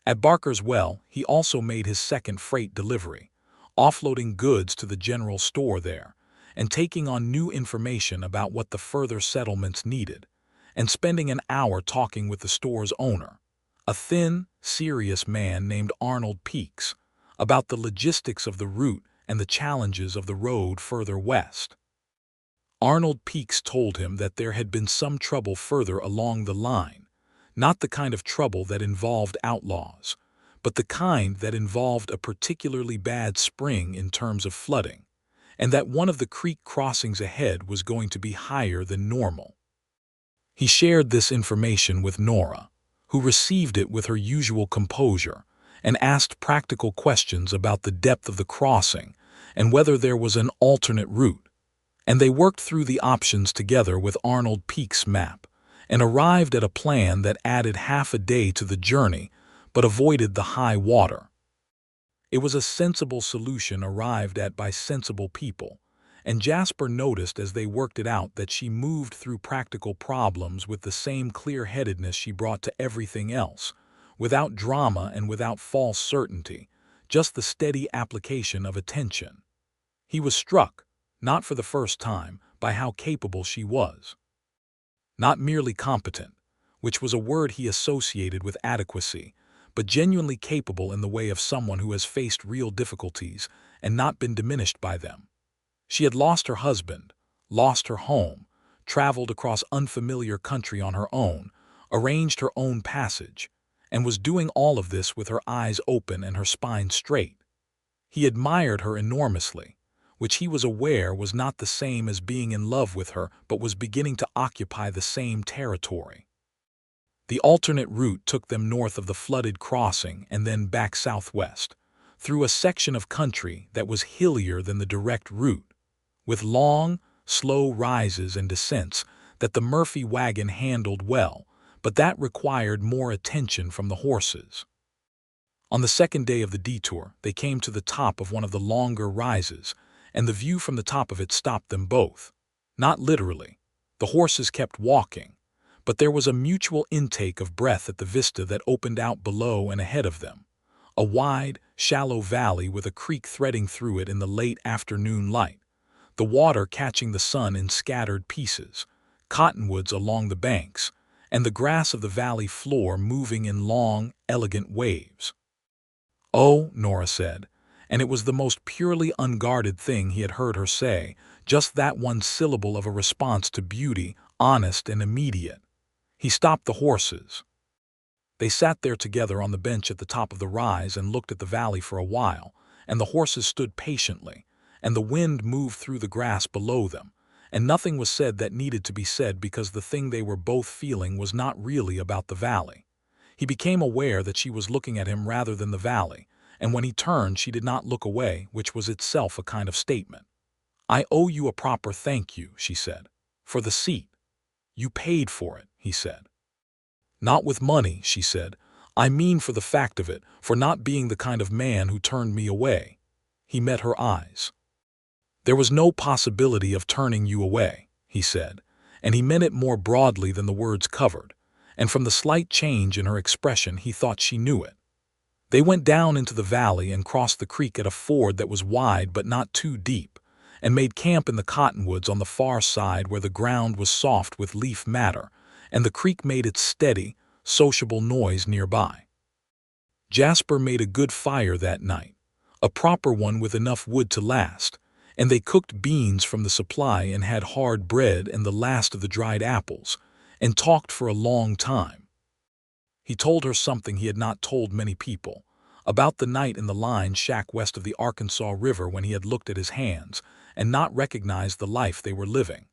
At Barker's Well, he also made his second freight delivery, offloading goods to the general store there, and taking on new information about what the further settlements needed, and spending an hour talking with the store's owner, a thin, serious man named Arnold Peaks, about the logistics of the route and the challenges of the road further west. Arnold Peaks told him that there had been some trouble further along the line, not the kind of trouble that involved outlaws, but the kind that involved a particularly bad spring in terms of flooding, and that one of the creek crossings ahead was going to be higher than normal. He shared this information with Nora, who received it with her usual composure, and asked practical questions about the depth of the crossing and whether there was an alternate route, and they worked through the options together with Arnold Peaks' map, and arrived at a plan that added half a day to the journey but avoided the high water. It was a sensible solution arrived at by sensible people, and Jasper noticed as they worked it out that she moved through practical problems with the same clear-headedness she brought to everything else, without drama and without false certainty, just the steady application of attention. He was struck, not for the first time, by how capable she was. Not merely competent, which was a word he associated with adequacy, but genuinely capable in the way of someone who has faced real difficulties and not been diminished by them. She had lost her husband, lost her home, traveled across unfamiliar country on her own, arranged her own passage, and was doing all of this with her eyes open and her spine straight. He admired her enormously, which he was aware was not the same as being in love with her but was beginning to occupy the same territory. The alternate route took them north of the flooded crossing and then back southwest, through a section of country that was hillier than the direct route, with long, slow rises and descents that the Murphy wagon handled well, but that required more attention from the horses. On the second day of the detour, they came to the top of one of the longer rises, and the view from the top of it stopped them both. Not literally. The horses kept walking, but there was a mutual intake of breath at the vista that opened out below and ahead of them, a wide, shallow valley with a creek threading through it in the late afternoon light, the water catching the sun in scattered pieces, cottonwoods along the banks, and the grass of the valley floor moving in long, elegant waves. "Oh," Nora said, and it was the most purely unguarded thing he had heard her say, just that one syllable of a response to beauty, honest and immediate. He stopped the horses. They sat there together on the bench at the top of the rise and looked at the valley for a while, and the horses stood patiently, and the wind moved through the grass below them, and nothing was said that needed to be said because the thing they were both feeling was not really about the valley. He became aware that she was looking at him rather than the valley, and when he turned she did not look away, which was itself a kind of statement. "I owe you a proper thank you," she said, "for the seat." "You paid for it," he said. "Not with money," she said. I mean for the fact of it, for not being the kind of man who turned me away." He met her eyes. "There was no possibility of turning you away," he said, and he meant it more broadly than the words covered, and from the slight change in her expression he thought she knew it. They went down into the valley and crossed the creek at a ford that was wide but not too deep, and made camp in the cottonwoods on the far side where the ground was soft with leaf matter, and the creek made its steady, sociable noise nearby. Jasper made a good fire that night, a proper one with enough wood to last, and they cooked beans from the supply and had hard bread and the last of the dried apples, and talked for a long time. He told her something he had not told many people, about the night in the line shack west of the Arkansas River when he had looked at his hands and not recognized the life they were living.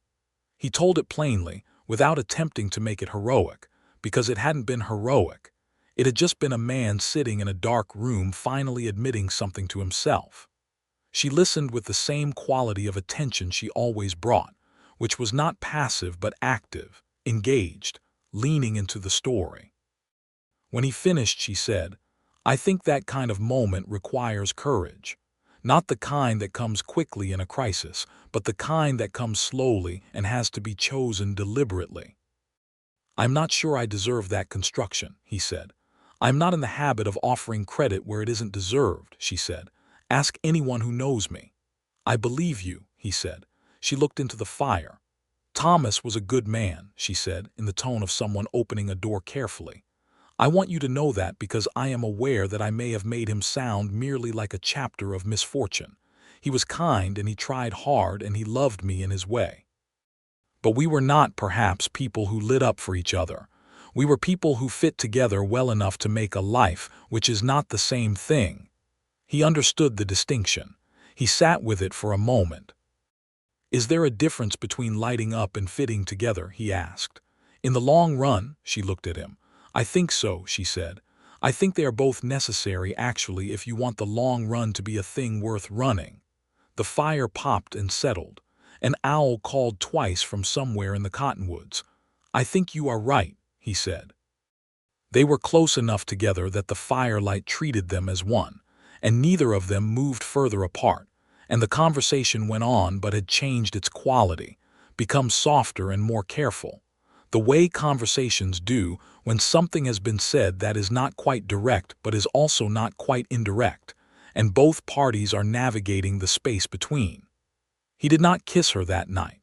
He told it plainly, without attempting to make it heroic, because it hadn't been heroic. It had just been a man sitting in a dark room finally admitting something to himself. She listened with the same quality of attention she always brought, which was not passive but active, engaged, leaning into the story. When he finished, she said, "I think that kind of moment requires courage. Not the kind that comes quickly in a crisis, but the kind that comes slowly and has to be chosen deliberately." "I'm not sure I deserve that construction," he said. "I'm not in the habit of offering credit where it isn't deserved," she said. "Ask anyone who knows me." "I believe you," he said. She looked into the fire. "Thomas was a good man," she said, in the tone of someone opening a door carefully. "I want you to know that because I am aware that I may have made him sound merely like a chapter of misfortune. He was kind and he tried hard and he loved me in his way. But we were not, perhaps, people who lit up for each other. We were people who fit together well enough to make a life, which is not the same thing." He understood the distinction. He sat with it for a moment. "Is there a difference between lighting up and fitting together?" he asked. "In the long run," she looked at him. "I think so," she said. "I think they are both necessary, actually, if you want the long run to be a thing worth running." The fire popped and settled. An owl called twice from somewhere in the cottonwoods. "I think you are right," he said. They were close enough together that the firelight treated them as one, and neither of them moved further apart, and the conversation went on but had changed its quality, become softer and more careful. The way conversations do when something has been said that is not quite direct but is also not quite indirect, and both parties are navigating the space between. He did not kiss her that night.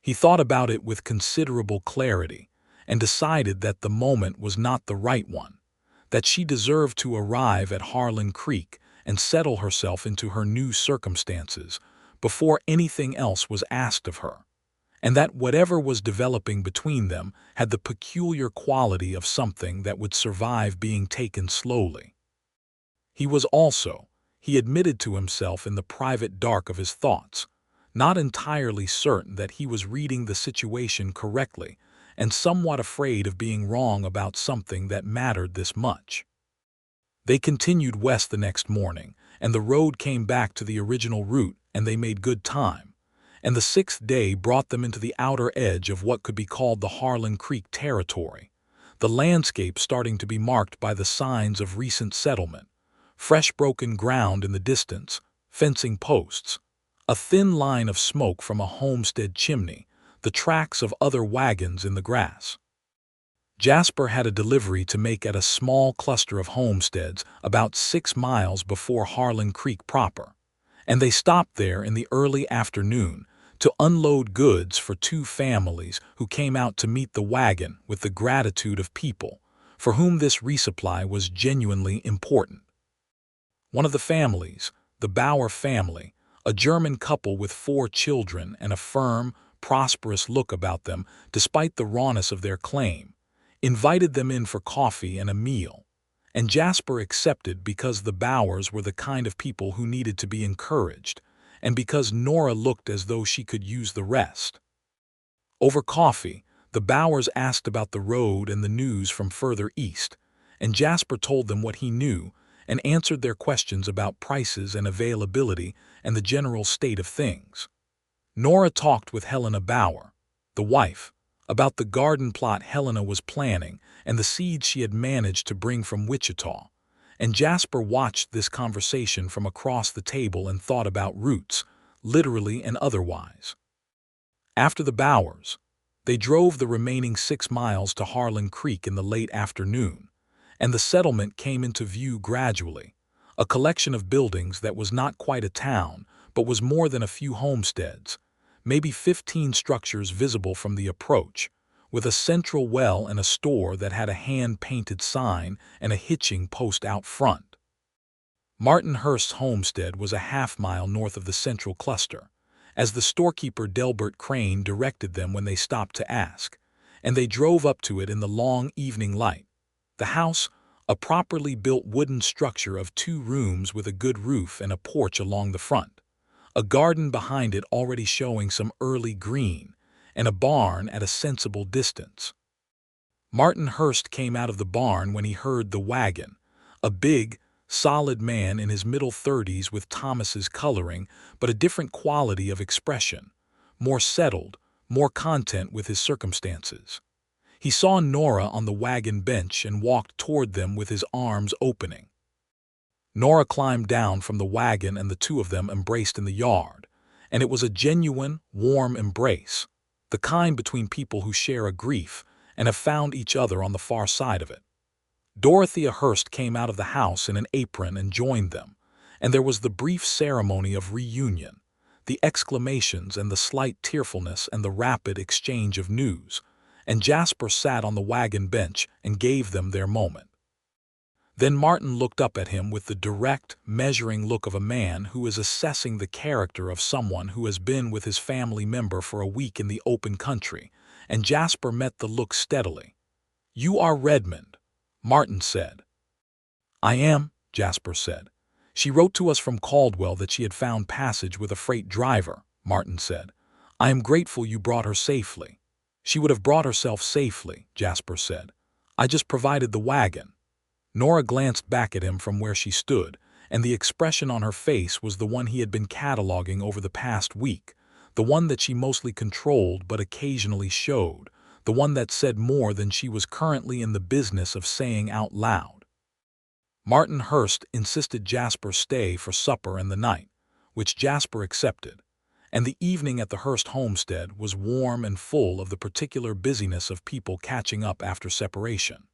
He thought about it with considerable clarity and decided that the moment was not the right one, that she deserved to arrive at Harlan Creek and settle herself into her new circumstances before anything else was asked of her, and that whatever was developing between them had the peculiar quality of something that would survive being taken slowly. He was also, he admitted to himself in the private dark of his thoughts, not entirely certain that he was reading the situation correctly and somewhat afraid of being wrong about something that mattered this much. They continued west the next morning, and the road came back to the original route, and they made good time. And the sixth day brought them into the outer edge of what could be called the Harlan Creek territory, the landscape starting to be marked by the signs of recent settlement, fresh broken ground in the distance, fencing posts, a thin line of smoke from a homestead chimney, the tracks of other wagons in the grass. Jasper had a delivery to make at a small cluster of homesteads about 6 miles before Harlan Creek proper, and they stopped there in the early afternoon to unload goods for 2 families who came out to meet the wagon with the gratitude of people for whom this resupply was genuinely important. One of the families, the Bauer family, a German couple with 4 children and a firm, prosperous look about them despite the rawness of their claim, invited them in for coffee and a meal, and Jasper accepted because the Bauers were the kind of people who needed to be encouraged, and because Nora looked as though she could use the rest. Over coffee, the Bauers asked about the road and the news from further east, and Jasper told them what he knew and answered their questions about prices and availability and the general state of things. Nora talked with Helena Bauer, the wife, about the garden plot Helena was planning and the seeds she had managed to bring from Wichita. And Jasper watched this conversation from across the table and thought about roots, literally and otherwise. After the Bowers, they drove the remaining 6 miles to Harlan Creek in the late afternoon, and the settlement came into view gradually, a collection of buildings that was not quite a town, but was more than a few homesteads, maybe 15 structures visible from the approach, with a central well and a store that had a hand-painted sign and a hitching post out front. Martin Hurst's homestead was a half-mile north of the central cluster, as the storekeeper Delbert Crane directed them when they stopped to ask, and they drove up to it in the long evening light. The house, a properly built wooden structure of 2 rooms with a good roof and a porch along the front, a garden behind it already showing some early green, and a barn at a sensible distance. Martin Hurst came out of the barn when he heard the wagon, a big, solid man in his middle 30s with Thomas's coloring, but a different quality of expression, more settled, more content with his circumstances. He saw Nora on the wagon bench and walked toward them with his arms opening. Nora climbed down from the wagon and the two of them embraced in the yard, and it was a genuine, warm embrace, the kind between people who share a grief and have found each other on the far side of it. Dorothea Hurst came out of the house in an apron and joined them, and there was the brief ceremony of reunion, the exclamations and the slight tearfulness and the rapid exchange of news, and Jasper sat on the wagon bench and gave them their moment. Then Martin looked up at him with the direct, measuring look of a man who is assessing the character of someone who has been with his family member for a week in the open country, and Jasper met the look steadily. "You are Redmond," Martin said. "I am," Jasper said. "She wrote to us from Caldwell that she had found passage with a freight driver," Martin said. "I am grateful you brought her safely." "She would have brought herself safely," Jasper said. "I just provided the wagon." Nora glanced back at him from where she stood, and the expression on her face was the one he had been cataloging over the past week, the one that she mostly controlled but occasionally showed, the one that said more than she was currently in the business of saying out loud. Martin Hurst insisted Jasper stay for supper and the night, which Jasper accepted, and the evening at the Hurst homestead was warm and full of the particular busyness of people catching up after separation.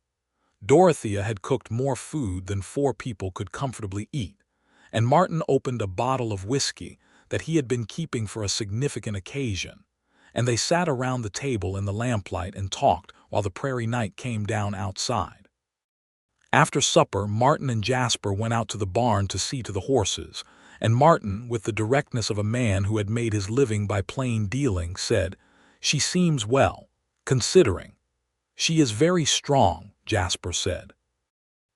Dorothea had cooked more food than 4 people could comfortably eat, and Martin opened a bottle of whiskey that he had been keeping for a significant occasion, and they sat around the table in the lamplight and talked while the prairie night came down outside. After supper, Martin and Jasper went out to the barn to see to the horses, and Martin, with the directness of a man who had made his living by plain dealing, said, "She seems well, considering." "She is very strong," Jasper said.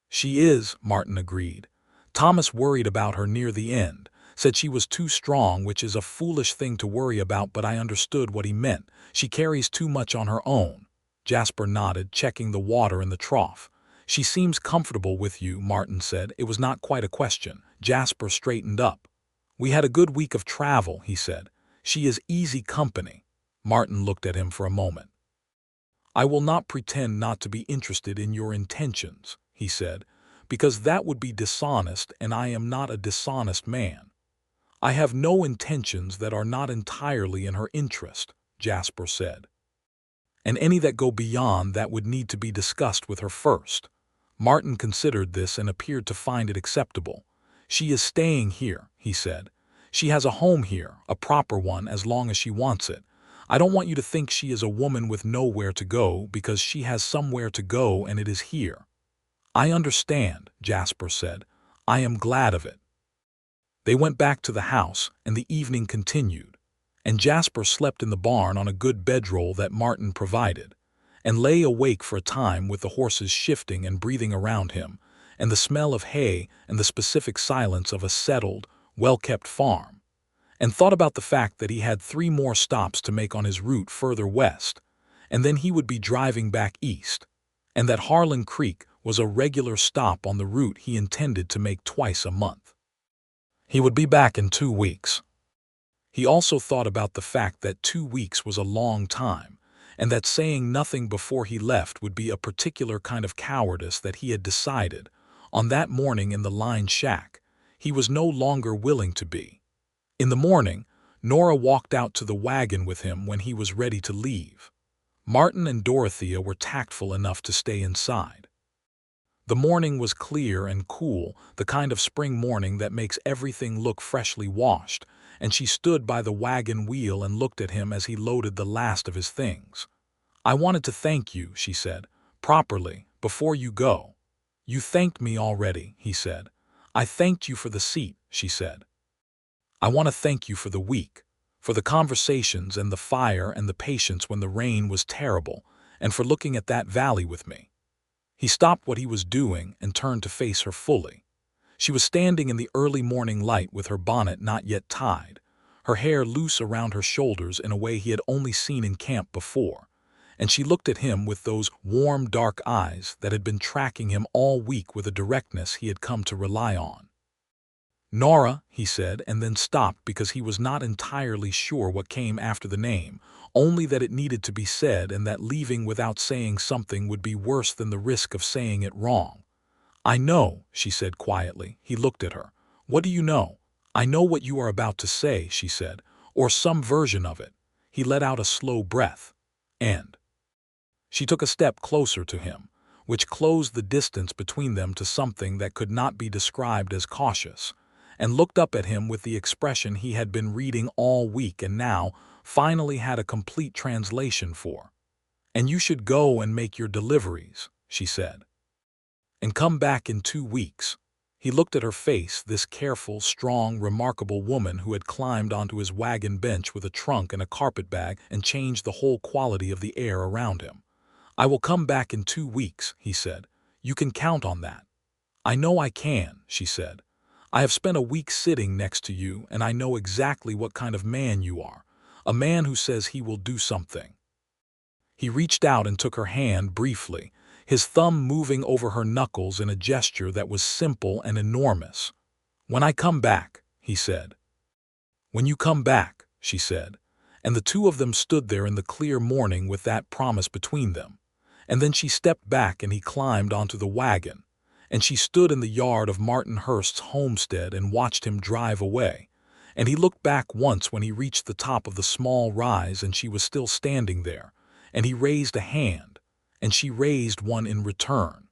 "She is," Martin agreed. "Thomas worried about her near the end, said she was too strong, which is a foolish thing to worry about, but I understood what he meant. She carries too much on her own." Jasper nodded, checking the water in the trough. "She seems comfortable with you," Martin said. It was not quite a question. Jasper straightened up. "We had a good week of travel," he said. "She is easy company." Martin looked at him for a moment. "I will not pretend not to be interested in your intentions," he said, "because that would be dishonest, and I am not a dishonest man." "I have no intentions that are not entirely in her interest," Jasper said. "And any that go beyond that would need to be discussed with her first." Martin considered this and appeared to find it acceptable. "She is staying here," he said. "She has a home here, a proper one, as long as she wants it. I don't want you to think she is a woman with nowhere to go, because she has somewhere to go, and it is here." "I understand," Jasper said. "I am glad of it." They went back to the house, and the evening continued, and Jasper slept in the barn on a good bedroll that Martin provided, and lay awake for a time with the horses shifting and breathing around him, and the smell of hay and the specific silence of a settled, well-kept farm, and thought about the fact that he had 3 more stops to make on his route further west, and then he would be driving back east, and that Harlan Creek was a regular stop on the route he intended to make twice a month. He would be back in 2 weeks. He also thought about the fact that 2 weeks was a long time, and that saying nothing before he left would be a particular kind of cowardice that he had decided, on that morning in the line shack, he was no longer willing to be. In the morning, Nora walked out to the wagon with him when he was ready to leave. Martin and Dorothea were tactful enough to stay inside. The morning was clear and cool, the kind of spring morning that makes everything look freshly washed, and she stood by the wagon wheel and looked at him as he loaded the last of his things. "I wanted to thank you," she said, "properly, before you go." "You thanked me already," he said. "I thanked you for the seat," she said. "I want to thank you for the week, for the conversations and the fire and the patience when the rain was terrible, and for looking at that valley with me." He stopped what he was doing and turned to face her fully. She was standing in the early morning light with her bonnet not yet tied, her hair loose around her shoulders in a way he had only seen in camp before, and she looked at him with those warm, dark eyes that had been tracking him all week with a directness he had come to rely on. "Nora," he said, and then stopped because he was not entirely sure what came after the name, only that it needed to be said and that leaving without saying something would be worse than the risk of saying it wrong. "I know," she said quietly. He looked at her. "What do you know?" "I know what you are about to say," she said, "or some version of it." He let out a slow breath. "And?" She took a step closer to him, which closed the distance between them to something that could not be described as cautious, and looked up at him with the expression he had been reading all week and now finally had a complete translation for. "And you should go and make your deliveries," she said. "And come back in 2 weeks. He looked at her face, this careful, strong, remarkable woman who had climbed onto his wagon bench with a trunk and a carpetbag and changed the whole quality of the air around him. "I will come back in 2 weeks," he said. "You can count on that." "I know I can," she said. "I have spent a week sitting next to you, and I know exactly what kind of man you are, a man who says he will do something." He reached out and took her hand briefly, his thumb moving over her knuckles in a gesture that was simple and enormous. "When I come back," he said. "When you come back," she said, and the two of them stood there in the clear morning with that promise between them. And then she stepped back and he climbed onto the wagon, and she stood in the yard of Martin Hurst's homestead and watched him drive away, and he looked back once when he reached the top of the small rise and she was still standing there, and he raised a hand, and she raised one in return.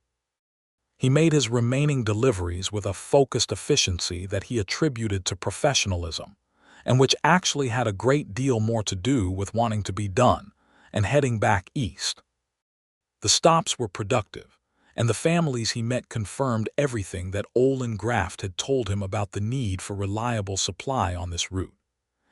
He made his remaining deliveries with a focused efficiency that he attributed to professionalism, and which actually had a great deal more to do with wanting to be done and heading back east. The stops were productive, and the families he met confirmed everything that Olin Graft had told him about the need for reliable supply on this route.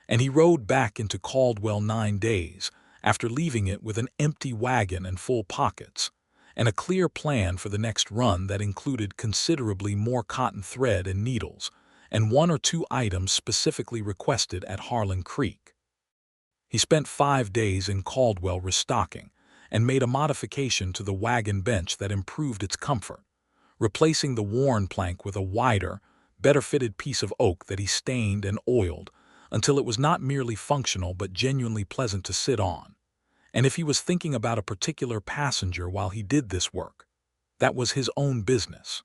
And he rode back into Caldwell 9 days, after leaving it with an empty wagon and full pockets, and a clear plan for the next run that included considerably more cotton thread and needles, and 1 or 2 items specifically requested at Harlan Creek. He spent 5 days in Caldwell restocking, and made a modification to the wagon bench that improved its comfort, replacing the worn plank with a wider, better-fitted piece of oak that he stained and oiled until it was not merely functional but genuinely pleasant to sit on. And if he was thinking about a particular passenger while he did this work, that was his own business.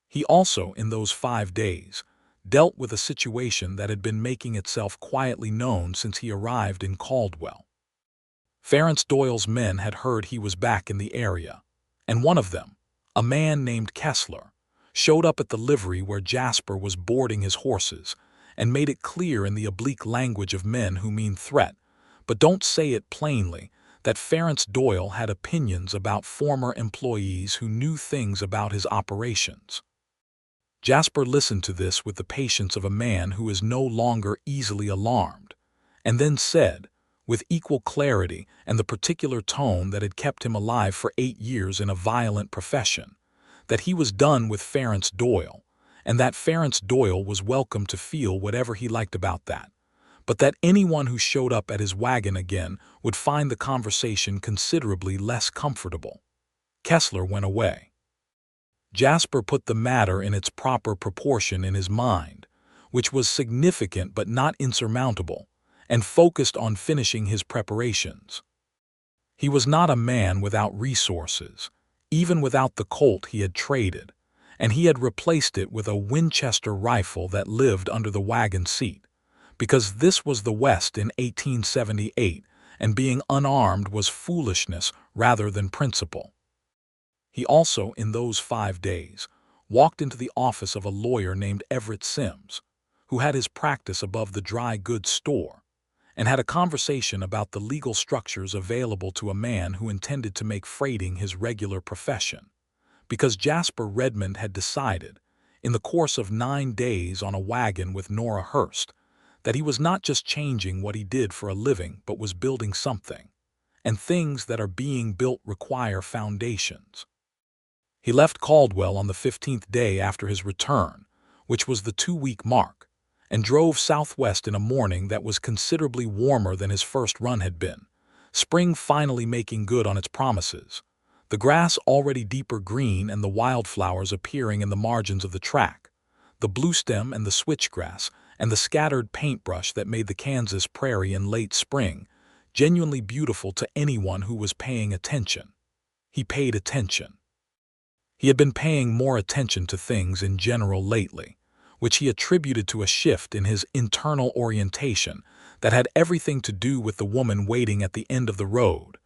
He also, in those 5 days, dealt with a situation that had been making itself quietly known since he arrived in Caldwell. Ference Doyle's men had heard he was back in the area, and one of them, a man named Kessler, showed up at the livery where Jasper was boarding his horses and made it clear in the oblique language of men who mean threat, but don't say it plainly, that Ference Doyle had opinions about former employees who knew things about his operations. Jasper listened to this with the patience of a man who is no longer easily alarmed, and then said, with equal clarity and the particular tone that had kept him alive for 8 years in a violent profession, that he was done with Ference Doyle, and that Ference Doyle was welcome to feel whatever he liked about that, but that anyone who showed up at his wagon again would find the conversation considerably less comfortable. Kessler went away. Jasper put the matter in its proper proportion in his mind, which was significant but not insurmountable, and focused on finishing his preparations. He was not a man without resources, even without the Colt he had traded, and he had replaced it with a Winchester rifle that lived under the wagon seat, because this was the West in 1878, and being unarmed was foolishness rather than principle. He also, in those 5 days, walked into the office of a lawyer named Everett Sims, who had his practice above the dry goods store, and had a conversation about the legal structures available to a man who intended to make freighting his regular profession, because Jasper Redmond had decided, in the course of 9 days on a wagon with Nora Hurst, that he was not just changing what he did for a living but was building something, and things that are being built require foundations. He left Caldwell on the 15th day after his return, which was the 2-week mark, and drove southwest in a morning that was considerably warmer than his first run had been, spring finally making good on its promises, the grass already deeper green and the wildflowers appearing in the margins of the track, the bluestem and the switchgrass and the scattered paintbrush that made the Kansas prairie in late spring genuinely beautiful to anyone who was paying attention. He paid attention. He had been paying more attention to things in general lately, which he attributed to a shift in his internal orientation that had everything to do with the woman waiting at the end of the road,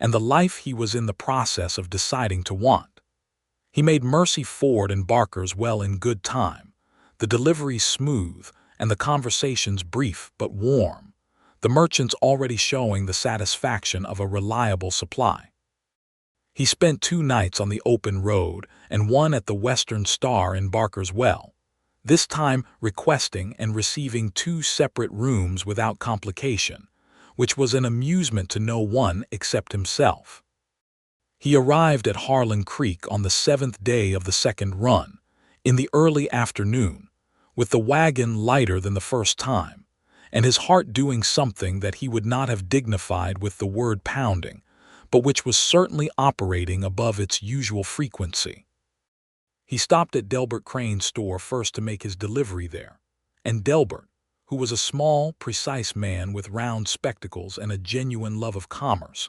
and the life he was in the process of deciding to want. He made Mercy Ford and Barker's well in good time, the deliveries smooth, and the conversations brief but warm, the merchants already showing the satisfaction of a reliable supply. He spent 2 nights on the open road and 1 at the Western Star in Barker's Well, this time requesting and receiving 2 separate rooms without complication, which was an amusement to no one except himself. He arrived at Harlan Creek on the 7th day of the second run, in the early afternoon, with the wagon lighter than the first time, and his heart doing something that he would not have dignified with the word pounding, but which was certainly operating above its usual frequency. He stopped at Delbert Crane's store first to make his delivery there, and Delbert, who was a small, precise man with round spectacles and a genuine love of commerce,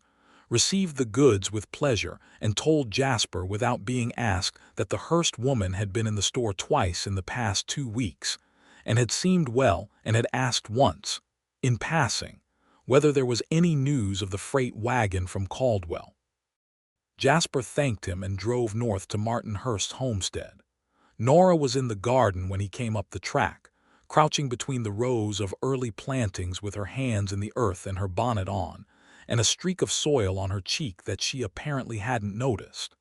received the goods with pleasure and told Jasper without being asked that the Hurst woman had been in the store twice in the past 2 weeks, and had seemed well and had asked once, in passing, whether there was any news of the freight wagon from Caldwell. Jasper thanked him and drove north to Martin Hurst's homestead. Nora was in the garden when he came up the track, crouching between the rows of early plantings with her hands in the earth and her bonnet on, and a streak of soil on her cheek that she apparently hadn't noticed.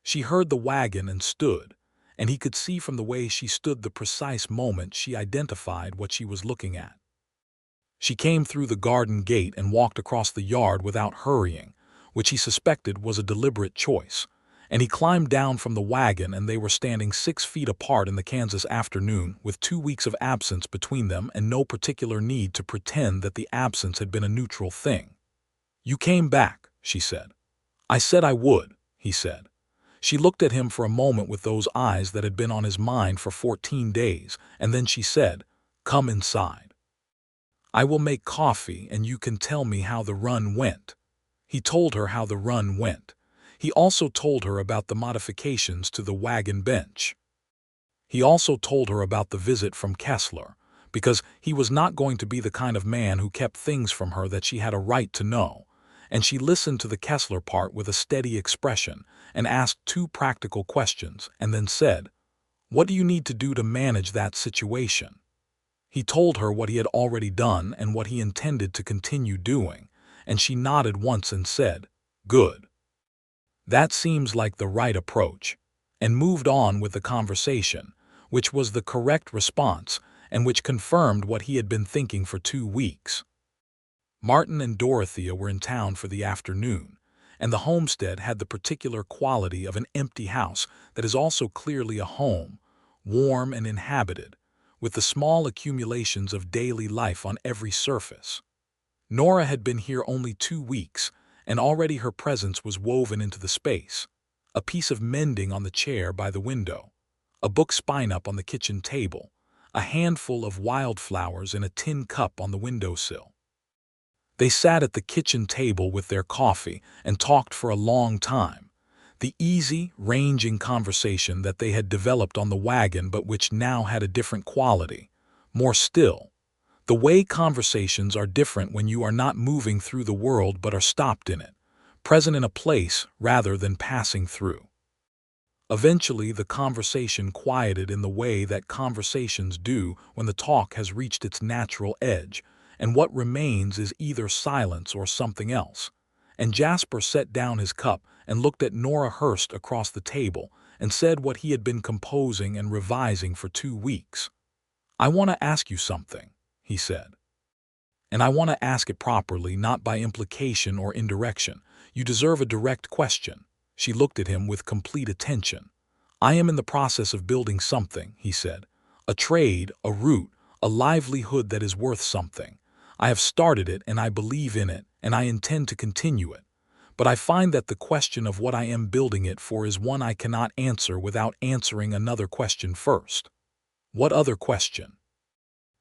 She heard the wagon and stood, and he could see from the way she stood the precise moment she identified what she was looking at. She came through the garden gate and walked across the yard without hurrying, which he suspected was a deliberate choice, and he climbed down from the wagon and they were standing 6 feet apart in the Kansas afternoon with 2 weeks of absence between them and no particular need to pretend that the absence had been a neutral thing. "You came back," she said. "I said I would," he said. She looked at him for a moment with those eyes that had been on his mind for 14 days, and then she said, "Come inside. I will make coffee and you can tell me how the run went." He told her how the run went. He also told her about the modifications to the wagon bench. He also told her about the visit from Kessler, because he was not going to be the kind of man who kept things from her that she had a right to know, and she listened to the Kessler part with a steady expression and asked 2 practical questions and then said, "What do you need to do to manage that situation?" He told her what he had already done and what he intended to continue doing, and she nodded once and said, "Good. That seems like the right approach," and moved on with the conversation, which was the correct response and which confirmed what he had been thinking for 2 weeks. Martin and Dorothea were in town for the afternoon, and the homestead had the particular quality of an empty house that is also clearly a home, warm and inhabited, with the small accumulations of daily life on every surface. Nora had been here only 2 weeks, and already her presence was woven into the space. A piece of mending on the chair by the window, a book spine up on the kitchen table, a handful of wildflowers in a tin cup on the windowsill. They sat at the kitchen table with their coffee and talked for a long time. The easy, ranging conversation that they had developed on the wagon but which now had a different quality. More still, the way conversations are different when you are not moving through the world but are stopped in it, present in a place rather than passing through. Eventually, the conversation quieted in the way that conversations do when the talk has reached its natural edge, and what remains is either silence or something else. And Jasper set down his cup and looked at Nora Hurst across the table and said what he had been composing and revising for 2 weeks. "I want to ask you something," he said. "And I want to ask it properly, not by implication or indirection. You deserve a direct question." She looked at him with complete attention. "I am in the process of building something," he said. "A trade, a route, a livelihood that is worth something. I have started it and I believe in it and I intend to continue it. But I find that the question of what I am building it for is one I cannot answer without answering another question first." "What other question?"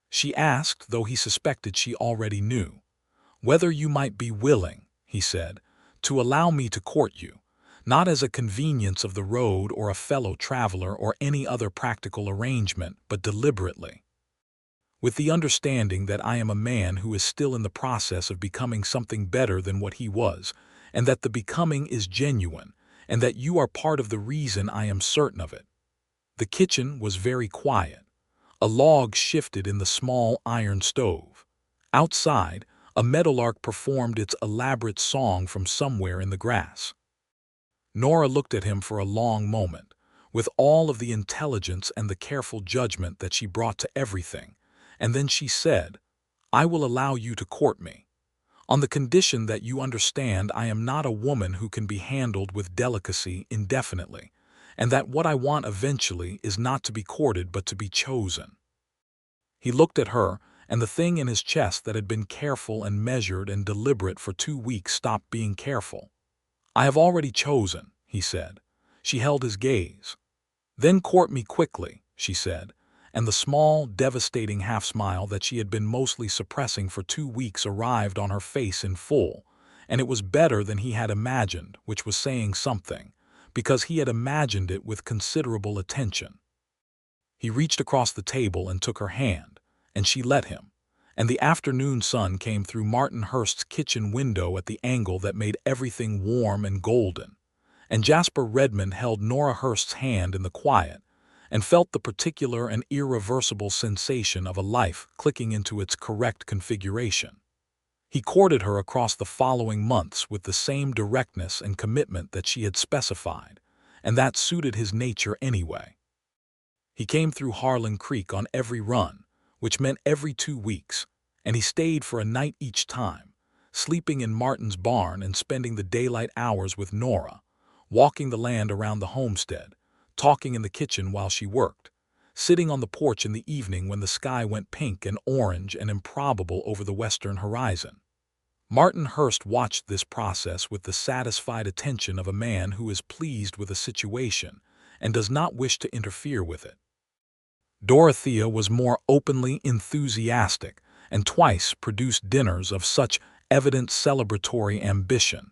she asked, though he suspected she already knew. "Whether you might be willing," he said, "to allow me to court you, not as a convenience of the road or a fellow traveler or any other practical arrangement, but deliberately. With the understanding that I am a man who is still in the process of becoming something better than what he was, and that the becoming is genuine, and that you are part of the reason I am certain of it." The kitchen was very quiet. A log shifted in the small iron stove. Outside, a meadowlark performed its elaborate song from somewhere in the grass. Nora looked at him for a long moment, with all of the intelligence and the careful judgment that she brought to everything, and then she said, "I will allow you to court me, on the condition that you understand I am not a woman who can be handled with delicacy indefinitely, and that what I want eventually is not to be courted but to be chosen." He looked at her, and the thing in his chest that had been careful and measured and deliberate for 2 weeks stopped being careful. "I have already chosen," he said. She held his gaze. "Then court me quickly," she said, and the small, devastating half-smile that she had been mostly suppressing for 2 weeks arrived on her face in full, and it was better than he had imagined, which was saying something, because he had imagined it with considerable attention. He reached across the table and took her hand, and she let him, and the afternoon sun came through Martin Hurst's kitchen window at the angle that made everything warm and golden, and Jasper Redmond held Nora Hurst's hand in the quiet, and felt the particular and irreversible sensation of a life clicking into its correct configuration. He courted her across the following months with the same directness and commitment that she had specified, and that suited his nature anyway. He came through Harlan Creek on every run, which meant every 2 weeks, and he stayed for a night each time, sleeping in Martin's barn and spending the daylight hours with Nora, walking the land around the homestead, talking in the kitchen while she worked, sitting on the porch in the evening when the sky went pink and orange and improbable over the western horizon. Martin Hurst watched this process with the satisfied attention of a man who is pleased with a situation and does not wish to interfere with it. Dorothea was more openly enthusiastic and twice produced dinners of such evident celebratory ambition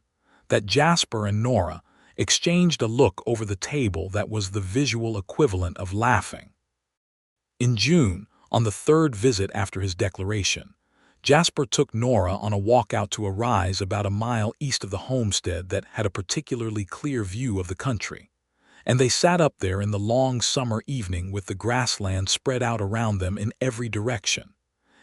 that Jasper and Nora exchanged a look over the table that was the visual equivalent of laughing. In June, on the 3rd visit after his declaration, Jasper took Nora on a walk out to a rise about a mile east of the homestead that had a particularly clear view of the country, and they sat up there in the long summer evening with the grassland spread out around them in every direction,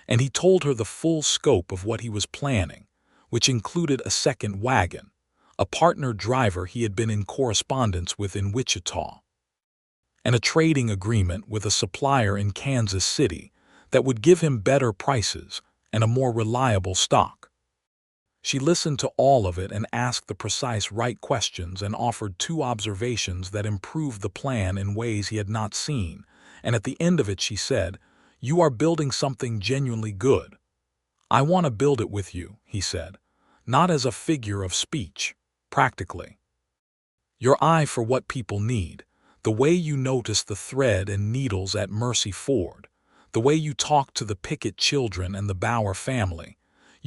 and he told her the full scope of what he was planning, which included a second wagon, a partner driver he had been in correspondence with in Wichita, and a trading agreement with a supplier in Kansas City that would give him better prices and a more reliable stock. She listened to all of it and asked the precise right questions and offered 2 observations that improved the plan in ways he had not seen, and at the end of it she said, "You are building something genuinely good. I want to build it with you," he said, "not as a figure of speech, practically. Your eye for what people need, the way you notice the thread and needles at Mercy Ford, the way you talk to the Pickett children and the Bauer family.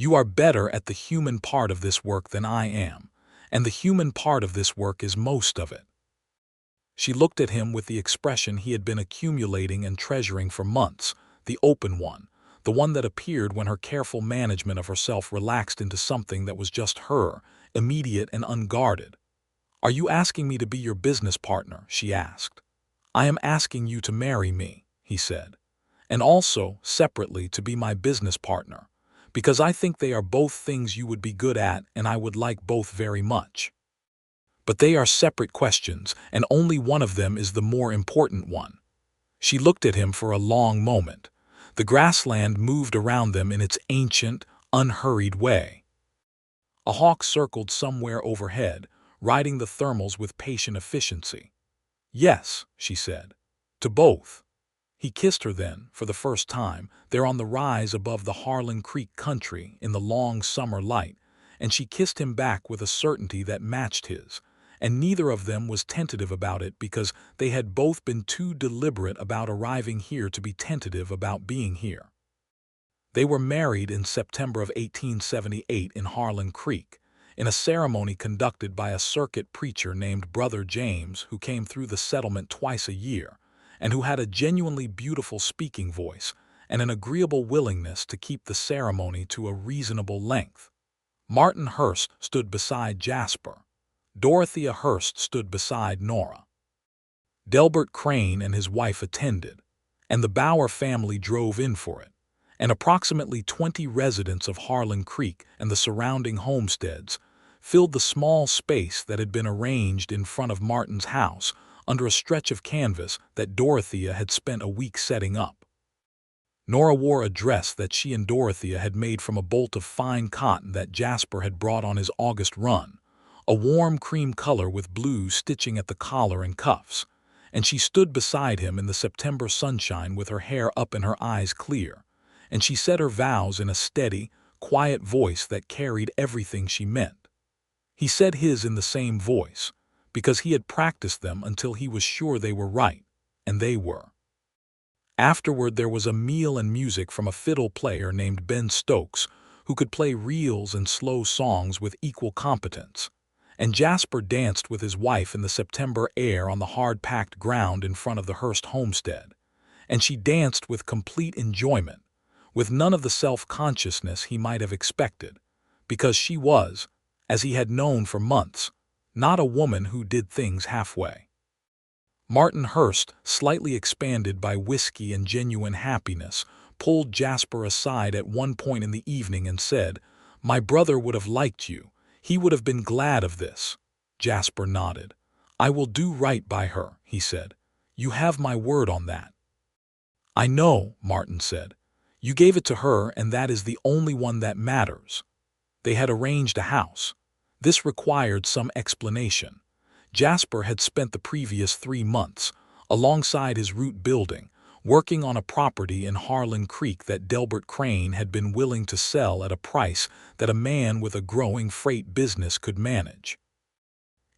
You are better at the human part of this work than I am, and the human part of this work is most of it." She looked at him with the expression he had been accumulating and treasuring for months, the open one, the one that appeared when her careful management of herself relaxed into something that was just her, immediate and unguarded. "Are you asking me to be your business partner?" she asked. "I am asking you to marry me," he said, "and also, separately, to be my business partner, because I think they are both things you would be good at and I would like both very much. But they are separate questions, and only one of them is the more important one." She looked at him for a long moment. The grassland moved around them in its ancient, unhurried way. A hawk circled somewhere overhead, riding the thermals with patient efficiency. "Yes," she said, "to both." He kissed her then, for the first time, there on the rise above the Harlan Creek country in the long summer light, and she kissed him back with a certainty that matched his, and neither of them was tentative about it because they had both been too deliberate about arriving here to be tentative about being here. They were married in September of 1878 in Harlan Creek, in a ceremony conducted by a circuit preacher named Brother James, who came through the settlement twice a year, and who had a genuinely beautiful speaking voice and an agreeable willingness to keep the ceremony to a reasonable length. Martin Hurst stood beside Jasper. Dorothea Hurst stood beside Nora. Delbert Crane and his wife attended, and the Bauer family drove in for it, and approximately 20 residents of Harlan Creek and the surrounding homesteads filled the small space that had been arranged in front of Martin's house under a stretch of canvas that Dorothea had spent a week setting up. Nora wore a dress that she and Dorothea had made from a bolt of fine cotton that Jasper had brought on his August run, a warm cream color with blue stitching at the collar and cuffs, and she stood beside him in the September sunshine with her hair up and her eyes clear, and she said her vows in a steady, quiet voice that carried everything she meant. He said his in the same voice, because he had practiced them until he was sure they were right, and they were. Afterward there was a meal and music from a fiddle player named Ben Stokes, who could play reels and slow songs with equal competence, and Jasper danced with his wife in the September air on the hard-packed ground in front of the Hurst homestead, and she danced with complete enjoyment, with none of the self-consciousness he might have expected, because she was, as he had known for months, not a woman who did things halfway. Martin Hurst, slightly expanded by whiskey and genuine happiness, pulled Jasper aside at one point in the evening and said, "My brother would have liked you. He would have been glad of this." Jasper nodded. "I will do right by her," he said. "You have my word on that." "I know," Martin said. "You gave it to her, and that is the only one that matters." They had arranged a house. This required some explanation. Jasper had spent the previous 3 months, alongside his root building, working on a property in Harlan Creek that Delbert Crane had been willing to sell at a price that a man with a growing freight business could manage.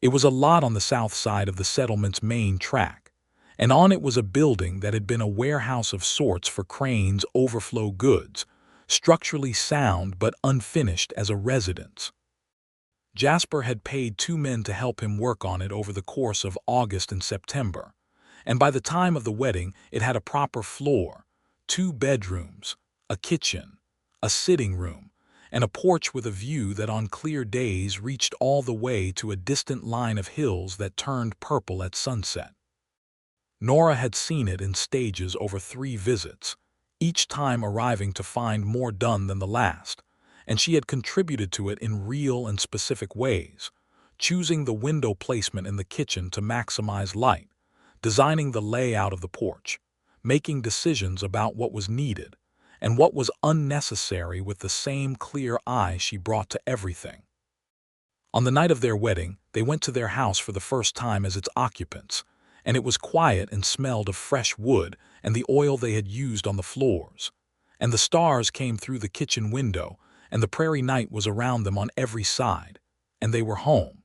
It was a lot on the south side of the settlement's main track, and on it was a building that had been a warehouse of sorts for Crane's overflow goods, structurally sound but unfinished as a residence. Jasper had paid 2 men to help him work on it over the course of August and September, and by the time of the wedding it had a proper floor, 2 bedrooms, a kitchen, a sitting room, and a porch with a view that on clear days reached all the way to a distant line of hills that turned purple at sunset. Nora had seen it in stages over 3 visits, each time arriving to find more done than the last, and she had contributed to it in real and specific ways, choosing the window placement in the kitchen to maximize light, designing the layout of the porch, making decisions about what was needed and what was unnecessary with the same clear eye she brought to everything. On the night of their wedding, they went to their house for the first time as its occupants, and it was quiet and smelled of fresh wood and the oil they had used on the floors, and the stars came through the kitchen window, and the prairie night was around them on every side, and they were home.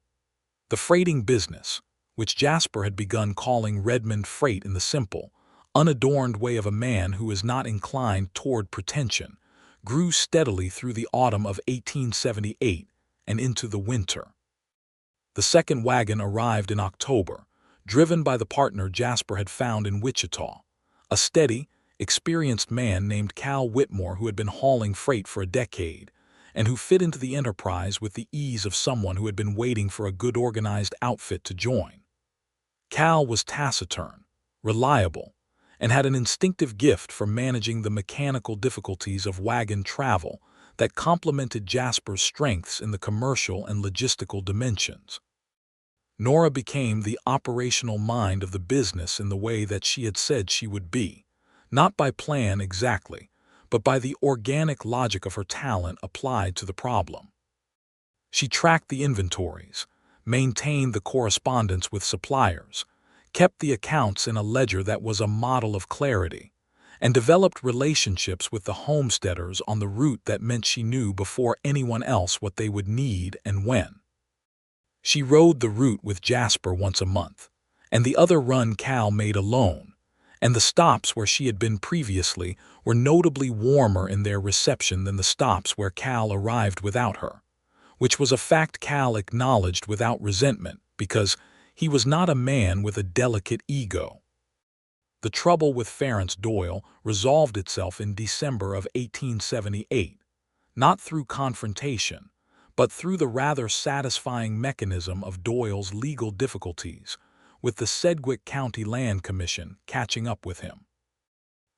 The freighting business, which Jasper had begun calling Redmond Freight in the simple, unadorned way of a man who is not inclined toward pretension, grew steadily through the autumn of 1878 and into the winter. The second wagon arrived in October, driven by the partner Jasper had found in Wichita, a steady, experienced man named Cal Whitmore who had been hauling freight for a decade, and who fit into the enterprise with the ease of someone who had been waiting for a good organized outfit to join. Cal was taciturn, reliable, and had an instinctive gift for managing the mechanical difficulties of wagon travel that complemented Jasper's strengths in the commercial and logistical dimensions. Nora became the operational mind of the business in the way that she had said she would be, not by plan exactly, but by the organic logic of her talent applied to the problem. She tracked the inventories, maintained the correspondence with suppliers, kept the accounts in a ledger that was a model of clarity, and developed relationships with the homesteaders on the route that meant she knew before anyone else what they would need and when. She rode the route with Jasper once a month, and the other run Cal made alone, and the stops where she had been previously were notably warmer in their reception than the stops where Cal arrived without her, which was a fact Cal acknowledged without resentment because he was not a man with a delicate ego. The trouble with Ference Doyle resolved itself in December of 1878, not through confrontation, but through the rather satisfying mechanism of Doyle's legal difficulties, with the Sedgwick County Land Commission catching up with him.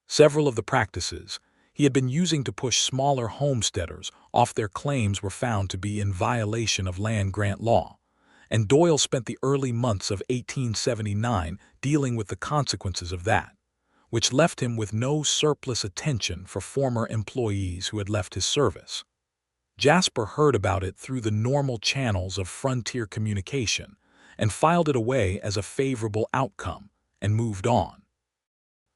Several of the practices he had been using to push smaller homesteaders off their claims were found to be in violation of land grant law, and Doyle spent the early months of 1879 dealing with the consequences of that, which left him with no surplus attention for former employees who had left his service. Jasper heard about it through the normal channels of frontier communication and filed it away as a favorable outcome and moved on.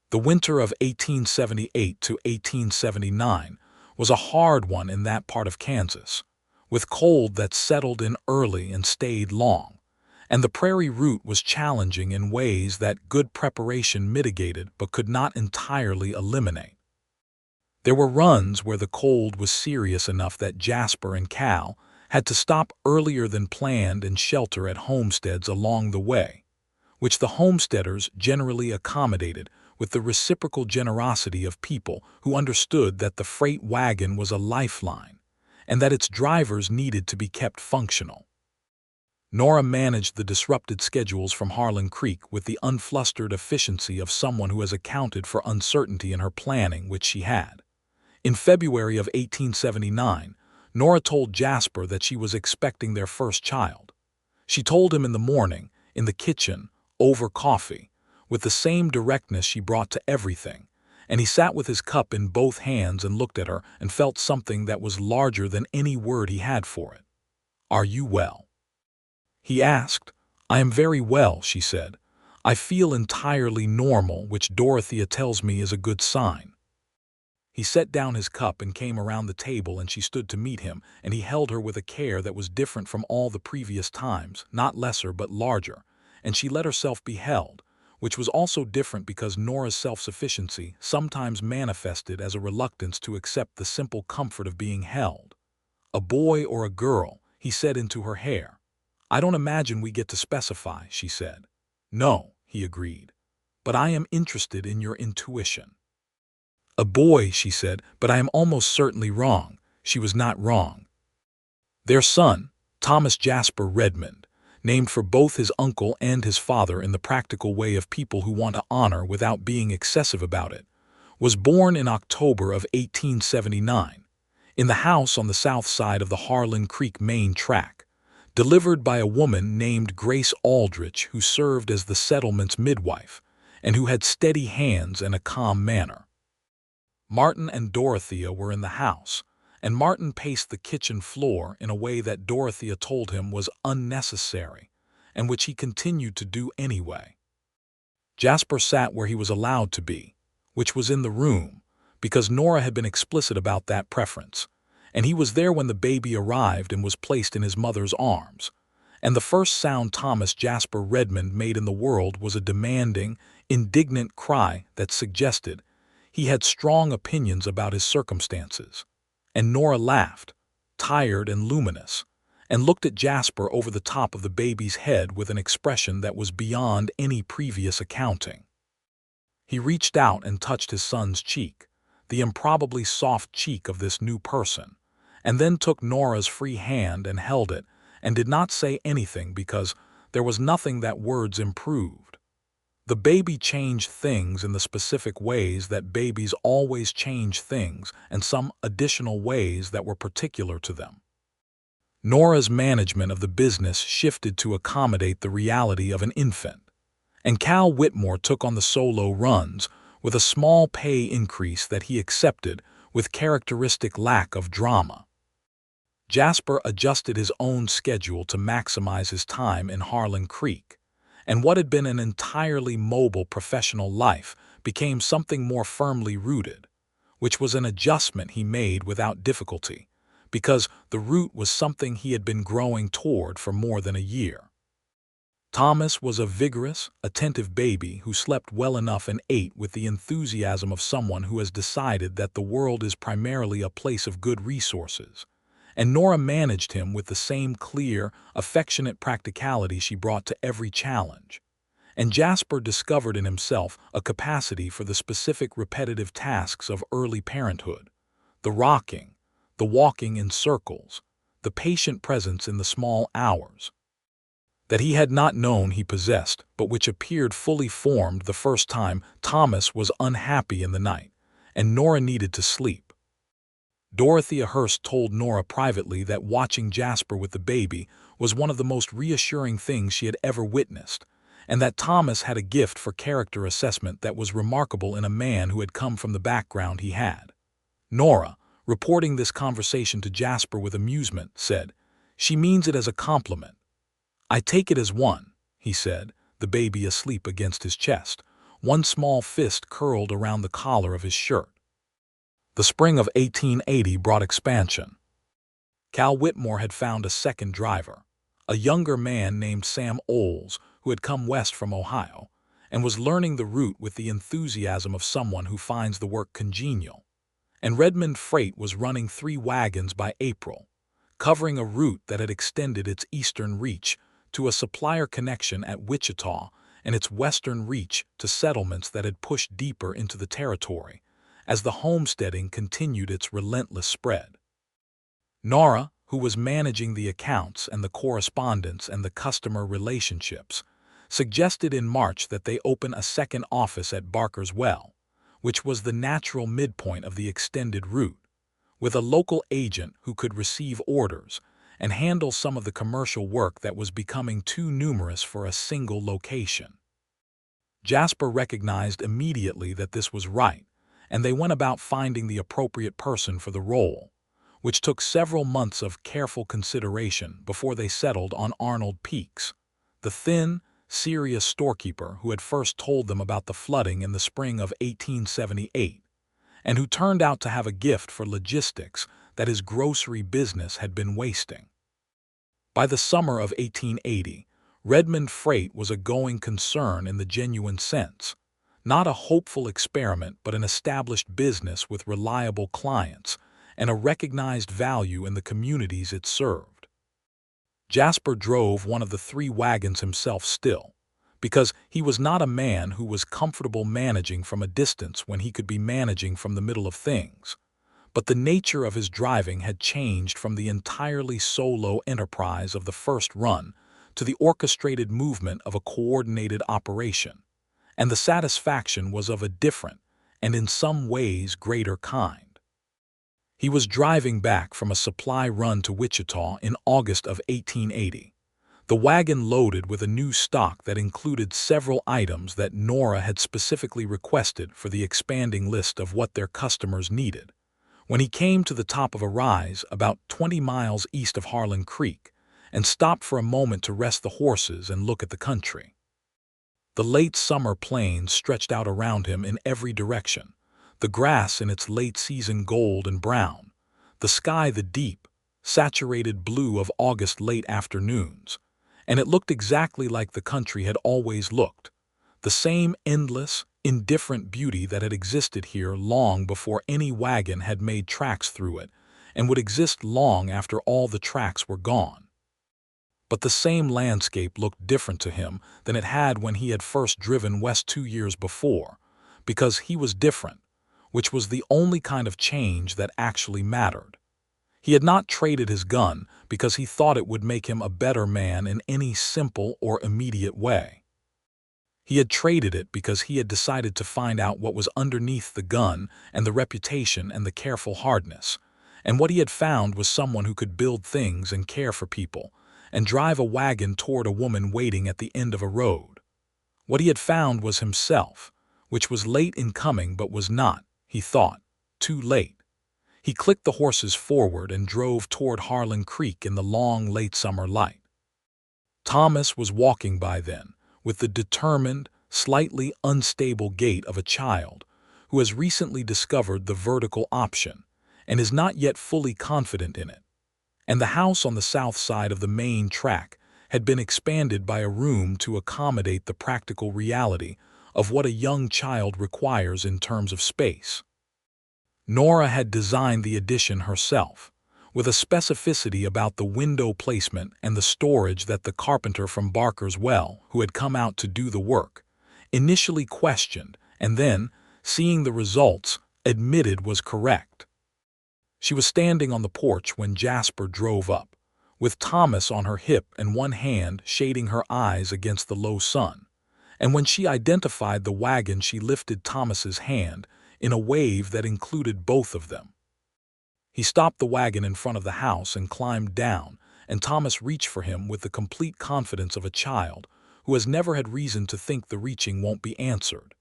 The winter of 1878 to 1879 was a hard one in that part of Kansas, with cold that settled in early and stayed long, and the prairie route was challenging in ways that good preparation mitigated but could not entirely eliminate. There were runs where the cold was serious enough that Jasper and Cal had to stop earlier than planned and shelter at homesteads along the way, which the homesteaders generally accommodated with the reciprocal generosity of people who understood that the freight wagon was a lifeline and that its drivers needed to be kept functional. Nora managed the disrupted schedules from Harlan Creek with the unflustered efficiency of someone who has accounted for uncertainty in her planning, which she had. In February of 1879, Nora told Jasper that she was expecting their first child. She told him in the morning, in the kitchen, over coffee, with the same directness she brought to everything, and he sat with his cup in both hands and looked at her and felt something that was larger than any word he had for it. "Are you well?" he asked. "I am very well," she said. "I feel entirely normal, which Dorothea tells me is a good sign." He set down his cup and came around the table, and she stood to meet him, and he held her with a care that was different from all the previous times, not lesser but larger, and she let herself be held, which was also different because Nora's self-sufficiency sometimes manifested as a reluctance to accept the simple comfort of being held. "A boy or a girl?" he said into her hair. "I don't imagine we get to specify," she said. "No," he agreed, "but I am interested in your intuition." "A boy," she said, "but I am almost certainly wrong." She was not wrong. Their son, Thomas Jasper Redmond, named for both his uncle and his father in the practical way of people who want to honor without being excessive about it, was born in October of 1879, in the house on the south side of the Harlan Creek main track, delivered by a woman named Grace Aldrich who served as the settlement's midwife and who had steady hands and a calm manner. Martin and Dorothea were in the house, and Martin paced the kitchen floor in a way that Dorothea told him was unnecessary, and which he continued to do anyway. Jasper sat where he was allowed to be, which was in the room, because Nora had been explicit about that preference, and he was there when the baby arrived and was placed in his mother's arms, and the first sound Thomas Jasper Redmond made in the world was a demanding, indignant cry that suggested he had strong opinions about his circumstances. And Nora laughed, tired and luminous, and looked at Jasper over the top of the baby's head with an expression that was beyond any previous accounting. He reached out and touched his son's cheek, the improbably soft cheek of this new person, and then took Nora's free hand and held it, and did not say anything because there was nothing that words improved. The baby changed things in the specific ways that babies always change things, and some additional ways that were particular to them. Nora's management of the business shifted to accommodate the reality of an infant, and Cal Whitmore took on the solo runs with a small pay increase that he accepted with characteristic lack of drama. Jasper adjusted his own schedule to maximize his time in Harlan Creek, and what had been an entirely mobile professional life became something more firmly rooted, which was an adjustment he made without difficulty, because the root was something he had been growing toward for more than a year. Thomas was a vigorous, attentive baby who slept well enough and ate with the enthusiasm of someone who has decided that the world is primarily a place of good resources, and Nora managed him with the same clear, affectionate practicality she brought to every challenge. And Jasper discovered in himself a capacity for the specific repetitive tasks of early parenthood: the rocking, the walking in circles, the patient presence in the small hours, that he had not known he possessed, but which appeared fully formed the first time Thomas was unhappy in the night, and Nora needed to sleep. Dorothea Hurst told Nora privately that watching Jasper with the baby was one of the most reassuring things she had ever witnessed, and that Thomas had a gift for character assessment that was remarkable in a man who had come from the background he had. Nora, reporting this conversation to Jasper with amusement, said, "She means it as a compliment." "I take it as one," he said, the baby asleep against his chest, one small fist curled around the collar of his shirt. The spring of 1880 brought expansion. Cal Whitmore had found a second driver, a younger man named Sam Olds, who had come west from Ohio, and was learning the route with the enthusiasm of someone who finds the work congenial. And Redmond Freight was running 3 wagons by April, covering a route that had extended its eastern reach to a supplier connection at Wichita and its western reach to settlements that had pushed deeper into the territory, as the homesteading continued its relentless spread. Nora, who was managing the accounts and the correspondence and the customer relationships, suggested in March that they open a second office at Barker's Well, which was the natural midpoint of the extended route, with a local agent who could receive orders and handle some of the commercial work that was becoming too numerous for a single location. Jasper recognized immediately that this was right, and they went about finding the appropriate person for the role, which took several months of careful consideration before they settled on Arnold Peaks, the thin, serious storekeeper who had first told them about the flooding in the spring of 1878, and who turned out to have a gift for logistics that his grocery business had been wasting. By the summer of 1880, Redmond Freight was a going concern in the genuine sense, not a hopeful experiment but an established business with reliable clients and a recognized value in the communities it served. Jasper drove one of the 3 wagons himself still, because he was not a man who was comfortable managing from a distance when he could be managing from the middle of things. But the nature of his driving had changed from the entirely solo enterprise of the first run to the orchestrated movement of a coordinated operation, and the satisfaction was of a different, and in some ways greater kind. He was driving back from a supply run to Wichita in August of 1880, the wagon loaded with a new stock that included several items that Nora had specifically requested for the expanding list of what their customers needed, when he came to the top of a rise about 20 miles east of Harlan Creek and stopped for a moment to rest the horses and look at the country. The late summer plains stretched out around him in every direction, the grass in its late-season gold and brown, the sky the deep, saturated blue of August late afternoons, and it looked exactly like the country had always looked, the same endless, indifferent beauty that had existed here long before any wagon had made tracks through it, and would exist long after all the tracks were gone. But the same landscape looked different to him than it had when he had first driven west 2 years before, because he was different, which was the only kind of change that actually mattered. He had not traded his gun because he thought it would make him a better man in any simple or immediate way. He had traded it because he had decided to find out what was underneath the gun and the reputation and the careful hardness, and what he had found was someone who could build things and care for people, and drive a wagon toward a woman waiting at the end of a road. What he had found was himself, which was late in coming but was not, he thought, too late. He clicked the horses forward and drove toward Harlan Creek in the long late summer light. Thomas was walking by then, with the determined, slightly unstable gait of a child who has recently discovered the vertical option and is not yet fully confident in it. And the house on the south side of the main track had been expanded by a room to accommodate the practical reality of what a young child requires in terms of space. Nora had designed the addition herself, with a specificity about the window placement and the storage that the carpenter from Barker's Well, who had come out to do the work, initially questioned and then, seeing the results, admitted was correct. She was standing on the porch when Jasper drove up, with Thomas on her hip and one hand shading her eyes against the low sun, and when she identified the wagon she lifted Thomas's hand in a wave that included both of them. He stopped the wagon in front of the house and climbed down, and Thomas reached for him with the complete confidence of a child who has never had reason to think the reaching won't be answered.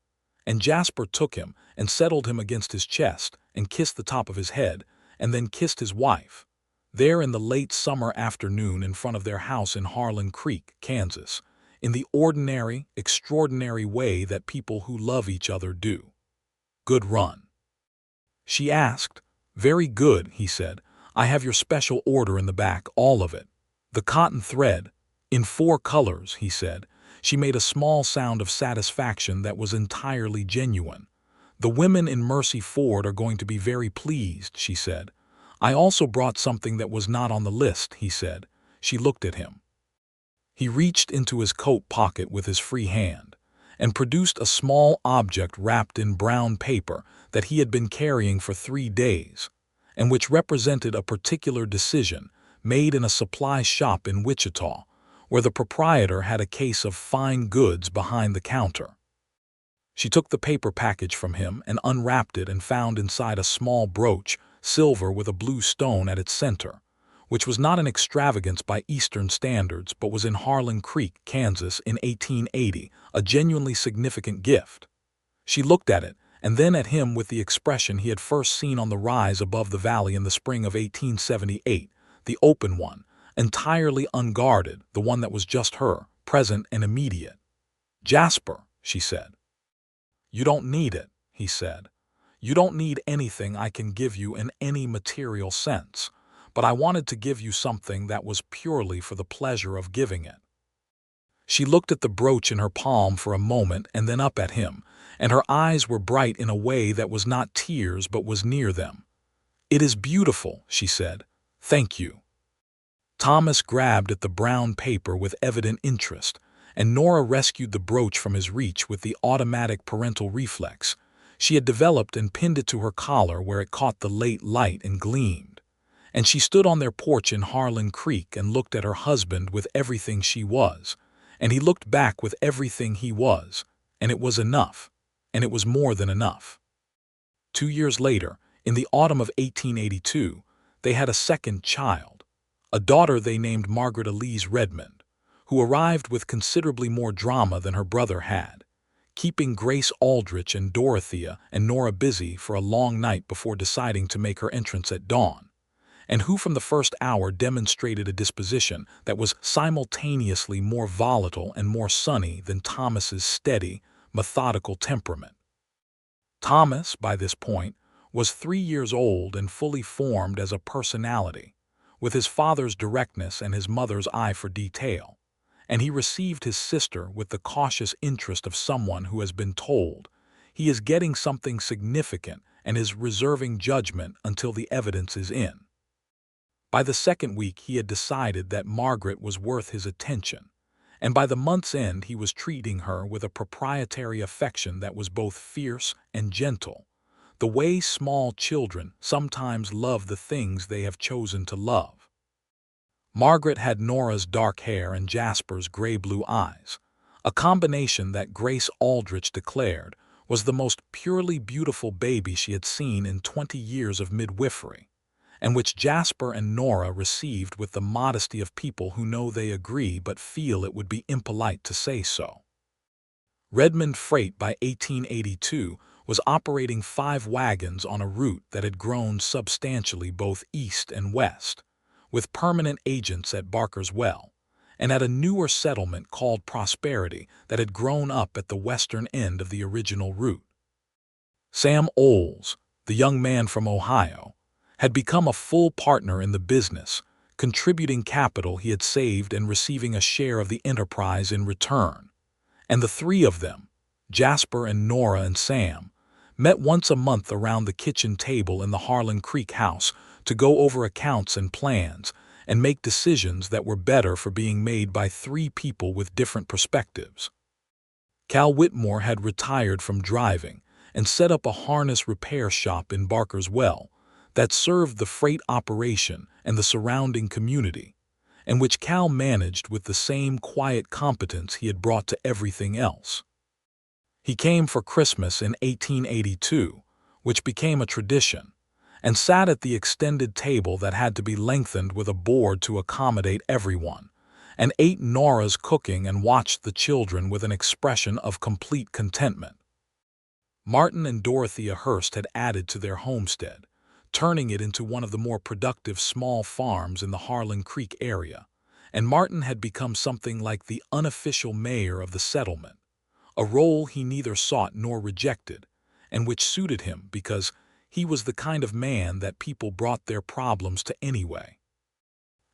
And Jasper took him and settled him against his chest and kissed the top of his head, and then kissed his wife, there in the late summer afternoon in front of their house in Harlan Creek, Kansas, in the ordinary, extraordinary way that people who love each other do. "Good run?" she asked. "Very good," he said. "I have your special order in the back, all of it. The cotton thread, in 4 colors," he said. She made a small sound of satisfaction that was entirely genuine. "The women in Mercy Ford are going to be very pleased," she said. "I also brought something that was not on the list," he said. She looked at him. He reached into his coat pocket with his free hand and produced a small object wrapped in brown paper that he had been carrying for 3 days, and which represented a particular decision made in a supply shop in Wichita, where the proprietor had a case of fine goods behind the counter. She took the paper package from him and unwrapped it and found inside a small brooch, silver with a blue stone at its center, which was not an extravagance by Eastern standards but was in Harlan Creek, Kansas in 1880, a genuinely significant gift. She looked at it and then at him with the expression he had first seen on the rise above the valley in the spring of 1878, the open one, entirely unguarded, the one that was just her, present and immediate. "Jasper," she said. "You don't need it," he said. "You don't need anything I can give you in any material sense, but I wanted to give you something that was purely for the pleasure of giving it." She looked at the brooch in her palm for a moment and then up at him, and her eyes were bright in a way that was not tears but was near them. "It is beautiful," she said. "Thank you." Thomas grabbed at the brown paper with evident interest, and Nora rescued the brooch from his reach with the automatic parental reflex she had developed and pinned it to her collar where it caught the late light and gleamed. And she stood on their porch in Harlan Creek and looked at her husband with everything she was, and he looked back with everything he was, and it was enough, and it was more than enough. 2 years later, in the autumn of 1882, they had a second child, a daughter they named Margaret Elise Redmond, who arrived with considerably more drama than her brother had, keeping Grace Aldrich and Dorothea and Nora busy for a long night before deciding to make her entrance at dawn, and who from the first hour demonstrated a disposition that was simultaneously more volatile and more sunny than Thomas's steady, methodical temperament. Thomas, by this point, was 3 years old and fully formed as a personality, with his father's directness and his mother's eye for detail, and he received his sister with the cautious interest of someone who has been told he is getting something significant and is reserving judgment until the evidence is in. By the second week, he had decided that Margaret was worth his attention, and by the month's end he was treating her with a proprietary affection that was both fierce and gentle, the way small children sometimes love the things they have chosen to love. Margaret had Nora's dark hair and Jasper's gray-blue eyes, a combination that Grace Aldrich declared was the most purely beautiful baby she had seen in 20 years of midwifery, and which Jasper and Nora received with the modesty of people who know they agree but feel it would be impolite to say so. Redmond Freight by 1882 was operating 5 wagons on a route that had grown substantially both east and west, with permanent agents at Barker's Well, and at a newer settlement called Prosperity that had grown up at the western end of the original route. Sam Olds, the young man from Ohio, had become a full partner in the business, contributing capital he had saved and receiving a share of the enterprise in return. And the three of them, Jasper and Nora and Sam, met once a month around the kitchen table in the Harlan Creek house to go over accounts and plans and make decisions that were better for being made by 3 people with different perspectives. Cal Whitmore had retired from driving and set up a harness repair shop in Barker's Well that served the freight operation and the surrounding community, and which Cal managed with the same quiet competence he had brought to everything else. He came for Christmas in 1882, which became a tradition, and sat at the extended table that had to be lengthened with a board to accommodate everyone, and ate Nora's cooking and watched the children with an expression of complete contentment. Martin and Dorothea Hurst had added to their homestead, turning it into one of the more productive small farms in the Harlan Creek area, and Martin had become something like the unofficial mayor of the settlement, a role he neither sought nor rejected, and which suited him because he was the kind of man that people brought their problems to anyway.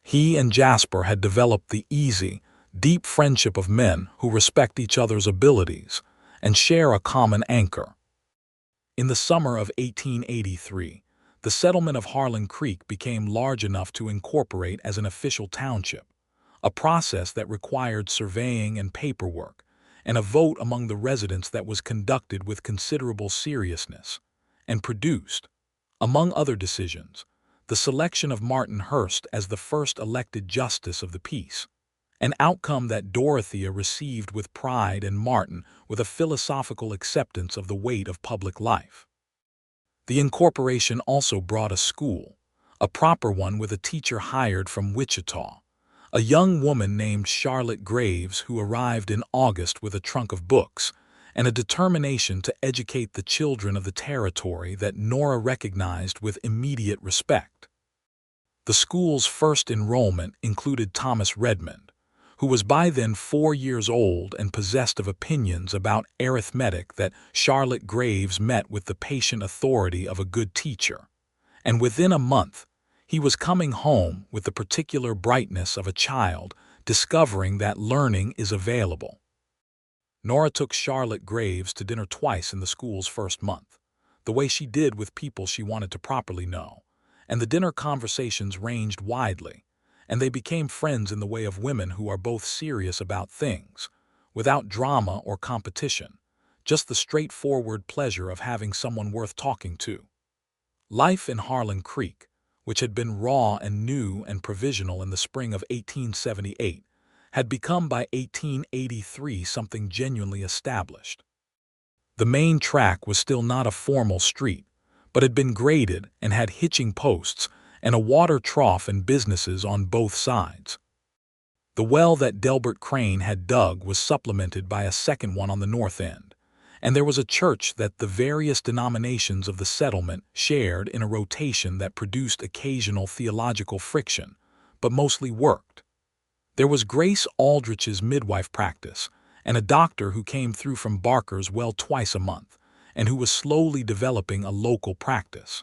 He and Jasper had developed the easy, deep friendship of men who respect each other's abilities and share a common anchor. In the summer of 1883, the settlement of Harlan Creek became large enough to incorporate as an official township, a process that required surveying and paperwork, and a vote among the residents that was conducted with considerable seriousness, and produced, among other decisions, the selection of Martin Hurst as the first elected justice of the peace, an outcome that Dorothea received with pride and Martin with a philosophical acceptance of the weight of public life. The incorporation also brought a school, a proper one with a teacher hired from Wichita, a young woman named Charlotte Graves who arrived in August with a trunk of books, and a determination to educate the children of the territory that Nora recognized with immediate respect. The school's first enrollment included Thomas Redmond, who was by then 4 years old and possessed of opinions about arithmetic that Charlotte Graves met with the patient authority of a good teacher, and within a month he was coming home with the particular brightness of a child discovering that learning is available. Nora took Charlotte Graves to dinner twice in the school's first month, the way she did with people she wanted to properly know, and the dinner conversations ranged widely, and they became friends in the way of women who are both serious about things, without drama or competition, just the straightforward pleasure of having someone worth talking to. Life in Harlan Creek, which had been raw and new and provisional in the spring of 1878, had become by 1883 something genuinely established. The main track was still not a formal street, but had been graded and had hitching posts and a water trough and businesses on both sides. The well that Delbert Crane had dug was supplemented by a second one on the north end, and there was a church that the various denominations of the settlement shared in a rotation that produced occasional theological friction, but mostly worked. There was Grace Aldrich's midwife practice, and a doctor who came through from Barker's Well twice a month, and who was slowly developing a local practice.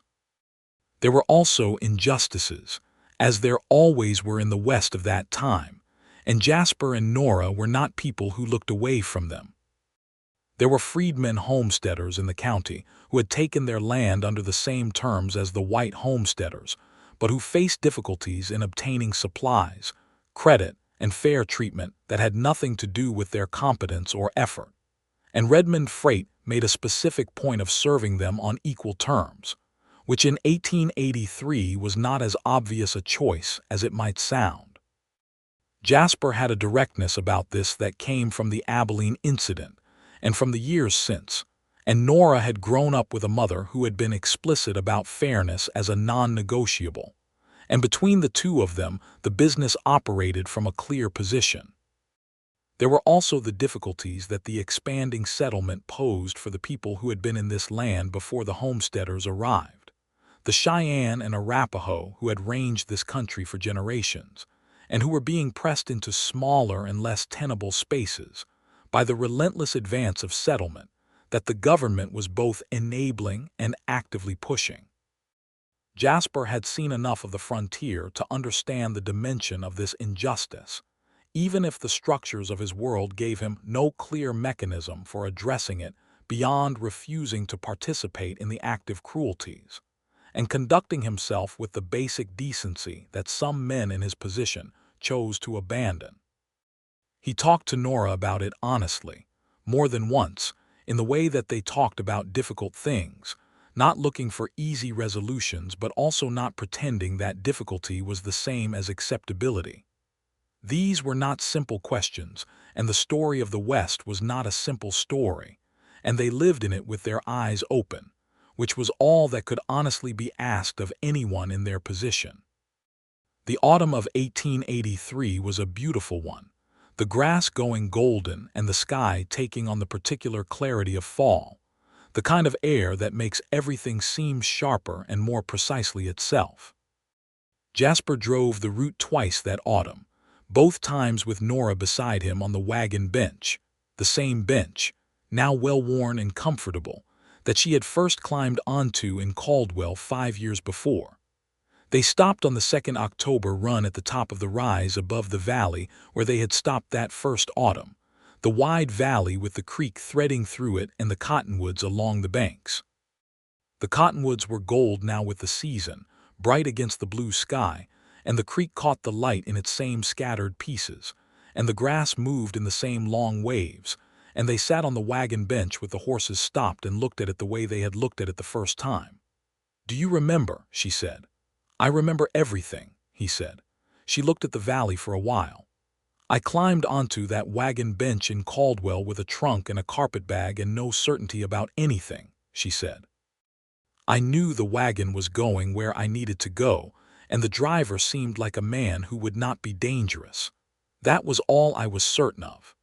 There were also injustices, as there always were in the West of that time, and Jasper and Nora were not people who looked away from them. There were freedmen homesteaders in the county who had taken their land under the same terms as the white homesteaders, but who faced difficulties in obtaining supplies, credit, and fair treatment that had nothing to do with their competence or effort. And Redmond Freight made a specific point of serving them on equal terms, which in 1883 was not as obvious a choice as it might sound. Jasper had a directness about this that came from the Abilene incident and from the years since, and Nora had grown up with a mother who had been explicit about fairness as a non-negotiable, and between the two of them the business operated from a clear position. There were also the difficulties that the expanding settlement posed for the people who had been in this land before the homesteaders arrived. The Cheyenne and Arapaho who had ranged this country for generations, and who were being pressed into smaller and less tenable spaces by the relentless advance of settlement that the government was both enabling and actively pushing. Jasper had seen enough of the frontier to understand the dimension of this injustice, even if the structures of his world gave him no clear mechanism for addressing it beyond refusing to participate in the active cruelties, and conducting himself with the basic decency that some men in his position chose to abandon. He talked to Nora about it honestly, more than once, in the way that they talked about difficult things, not looking for easy resolutions but also not pretending that difficulty was the same as acceptability. These were not simple questions, and the story of the West was not a simple story, and they lived in it with their eyes open, which was all that could honestly be asked of anyone in their position. The autumn of 1883 was a beautiful one, the grass going golden and the sky taking on the particular clarity of fall, the kind of air that makes everything seem sharper and more precisely itself. Jasper drove the route twice that autumn, both times with Nora beside him on the wagon bench, the same bench, now well-worn and comfortable, that she had first climbed onto in Caldwell 5 years before. They stopped on the second October run at the top of the rise above the valley where they had stopped that first autumn, the wide valley with the creek threading through it and the cottonwoods along the banks. The cottonwoods were gold now with the season, bright against the blue sky, and the creek caught the light in its same scattered pieces, and the grass moved in the same long waves, and they sat on the wagon bench with the horses stopped and looked at it the way they had looked at it the first time. "Do you remember?" she said. "I remember everything," he said. She looked at the valley for a while. "I climbed onto that wagon bench in Caldwell with a trunk and a carpetbag and no certainty about anything," she said. "I knew the wagon was going where I needed to go, and the driver seemed like a man who would not be dangerous. That was all I was certain of."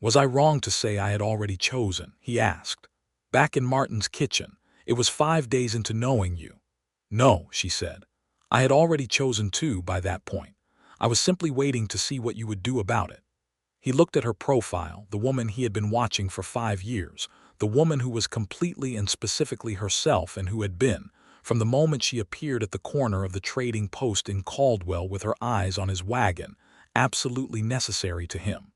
"Was I wrong to say I had already chosen?" he asked. "Back in Martin's kitchen, it was 5 days into knowing you." "No," she said. "I had already chosen too by that point. I was simply waiting to see what you would do about it." He looked at her profile, the woman he had been watching for 5 years, the woman who was completely and specifically herself and who had been, from the moment she appeared at the corner of the trading post in Caldwell with her eyes on his wagon, absolutely necessary to him.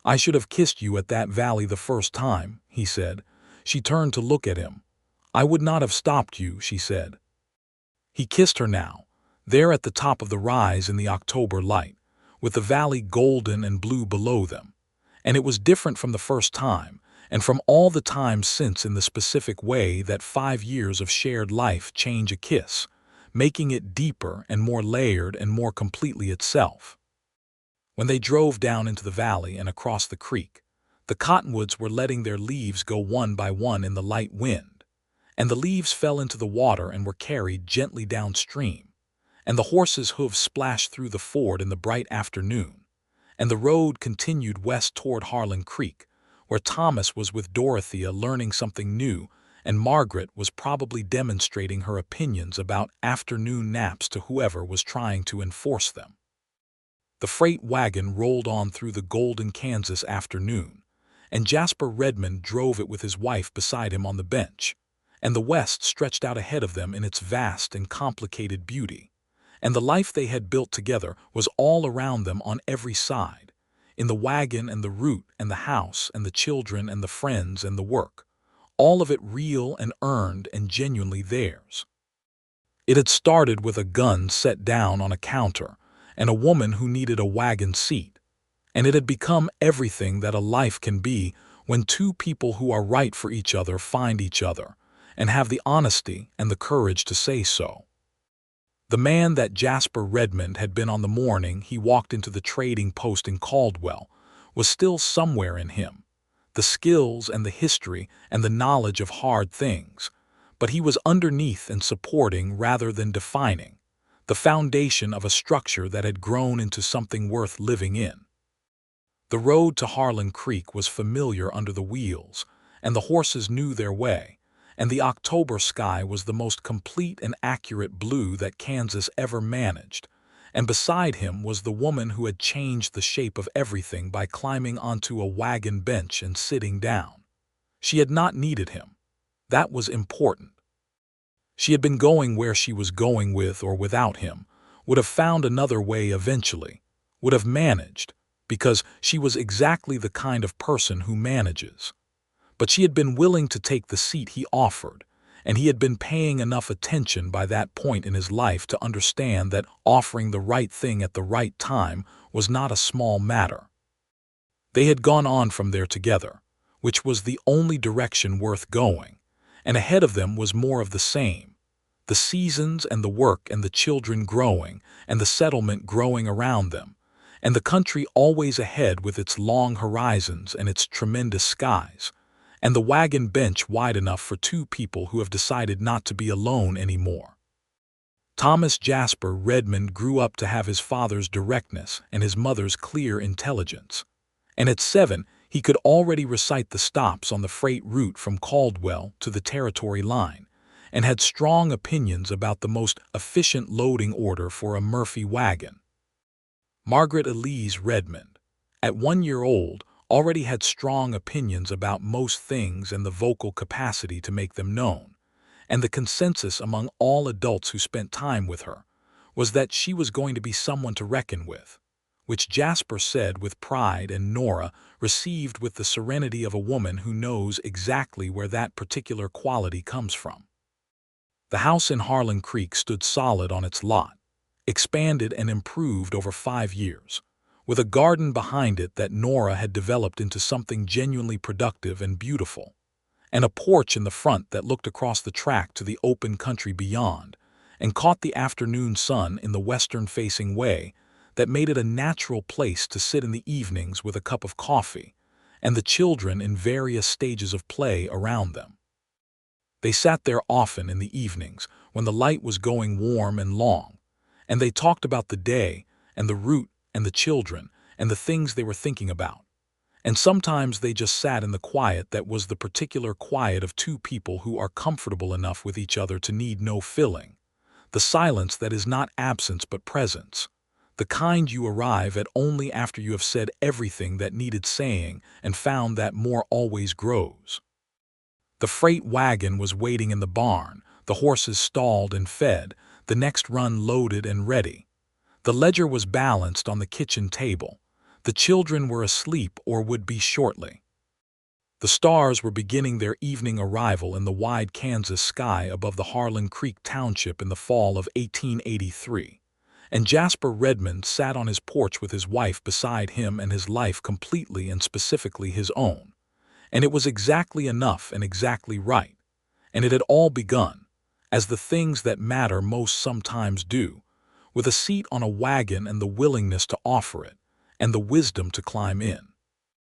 "I should have kissed you at that valley the first time," he said. She turned to look at him. "I would not have stopped you," she said. He kissed her now, there at the top of the rise in the October light, with the valley golden and blue below them. And it was different from the first time, and from all the times since in the specific way that 5 years of shared life change a kiss, making it deeper and more layered and more completely itself. When they drove down into the valley and across the creek, the cottonwoods were letting their leaves go one by one in the light wind, and the leaves fell into the water and were carried gently downstream, and the horses' hooves splashed through the ford in the bright afternoon, and the road continued west toward Harlan Creek, where Thomas was with Dorothea learning something new, and Margaret was probably demonstrating her opinions about afternoon naps to whoever was trying to enforce them. The freight wagon rolled on through the golden Kansas afternoon, and Jasper Redmond drove it with his wife beside him on the bench, and the West stretched out ahead of them in its vast and complicated beauty, and the life they had built together was all around them on every side, in the wagon and the route and the house and the children and the friends and the work, all of it real and earned and genuinely theirs. It had started with a gun set down on a counter and a woman who needed a wagon seat, and it had become everything that a life can be when two people who are right for each other find each other and have the honesty and the courage to say so. The man that Jasper Redmond had been on the morning he walked into the trading post in Caldwell was still somewhere in him, the skills and the history and the knowledge of hard things, but he was underneath and supporting rather than defining, the foundation of a structure that had grown into something worth living in. The road to Harlan Creek was familiar under the wheels, and the horses knew their way, and the October sky was the most complete and accurate blue that Kansas ever managed, and beside him was the woman who had changed the shape of everything by climbing onto a wagon bench and sitting down. She had not needed him. That was important. She had been going where she was going with or without him, would have found another way eventually, would have managed, because she was exactly the kind of person who manages. But she had been willing to take the seat he offered, and he had been paying enough attention by that point in his life to understand that offering the right thing at the right time was not a small matter. They had gone on from there together, which was the only direction worth going, and ahead of them was more of the same. The seasons and the work and the children growing and the settlement growing around them, and the country always ahead with its long horizons and its tremendous skies, and the wagon bench wide enough for two people who have decided not to be alone anymore. Thomas Jasper Redmond grew up to have his father's directness and his mother's clear intelligence, and at 7 he could already recite the stops on the freight route from Caldwell to the territory line, and had strong opinions about the most efficient loading order for a Murphy wagon. Margaret Elise Redmond, at 1 year old, already had strong opinions about most things and the vocal capacity to make them known, and the consensus among all adults who spent time with her was that she was going to be someone to reckon with, which Jasper said with pride and Nora received with the serenity of a woman who knows exactly where that particular quality comes from. The house in Harlan Creek stood solid on its lot, expanded and improved over 5 years, with a garden behind it that Nora had developed into something genuinely productive and beautiful, and a porch in the front that looked across the track to the open country beyond and caught the afternoon sun in the western-facing way that made it a natural place to sit in the evenings with a cup of coffee and the children in various stages of play around them. They sat there often in the evenings when the light was going warm and long, and they talked about the day and the route and the children and the things they were thinking about. And sometimes they just sat in the quiet that was the particular quiet of two people who are comfortable enough with each other to need no filling, the silence that is not absence but presence, the kind you arrive at only after you have said everything that needed saying and found that more always grows. The freight wagon was waiting in the barn, the horses stalled and fed, the next run loaded and ready. The ledger was balanced on the kitchen table. The children were asleep or would be shortly. The stars were beginning their evening arrival in the wide Kansas sky above the Harlan Creek Township in the fall of 1883, and Jasper Redmond sat on his porch with his wife beside him and his life completely and specifically his own. And it was exactly enough and exactly right, and it had all begun, as the things that matter most sometimes do, with a seat on a wagon and the willingness to offer it, and the wisdom to climb in.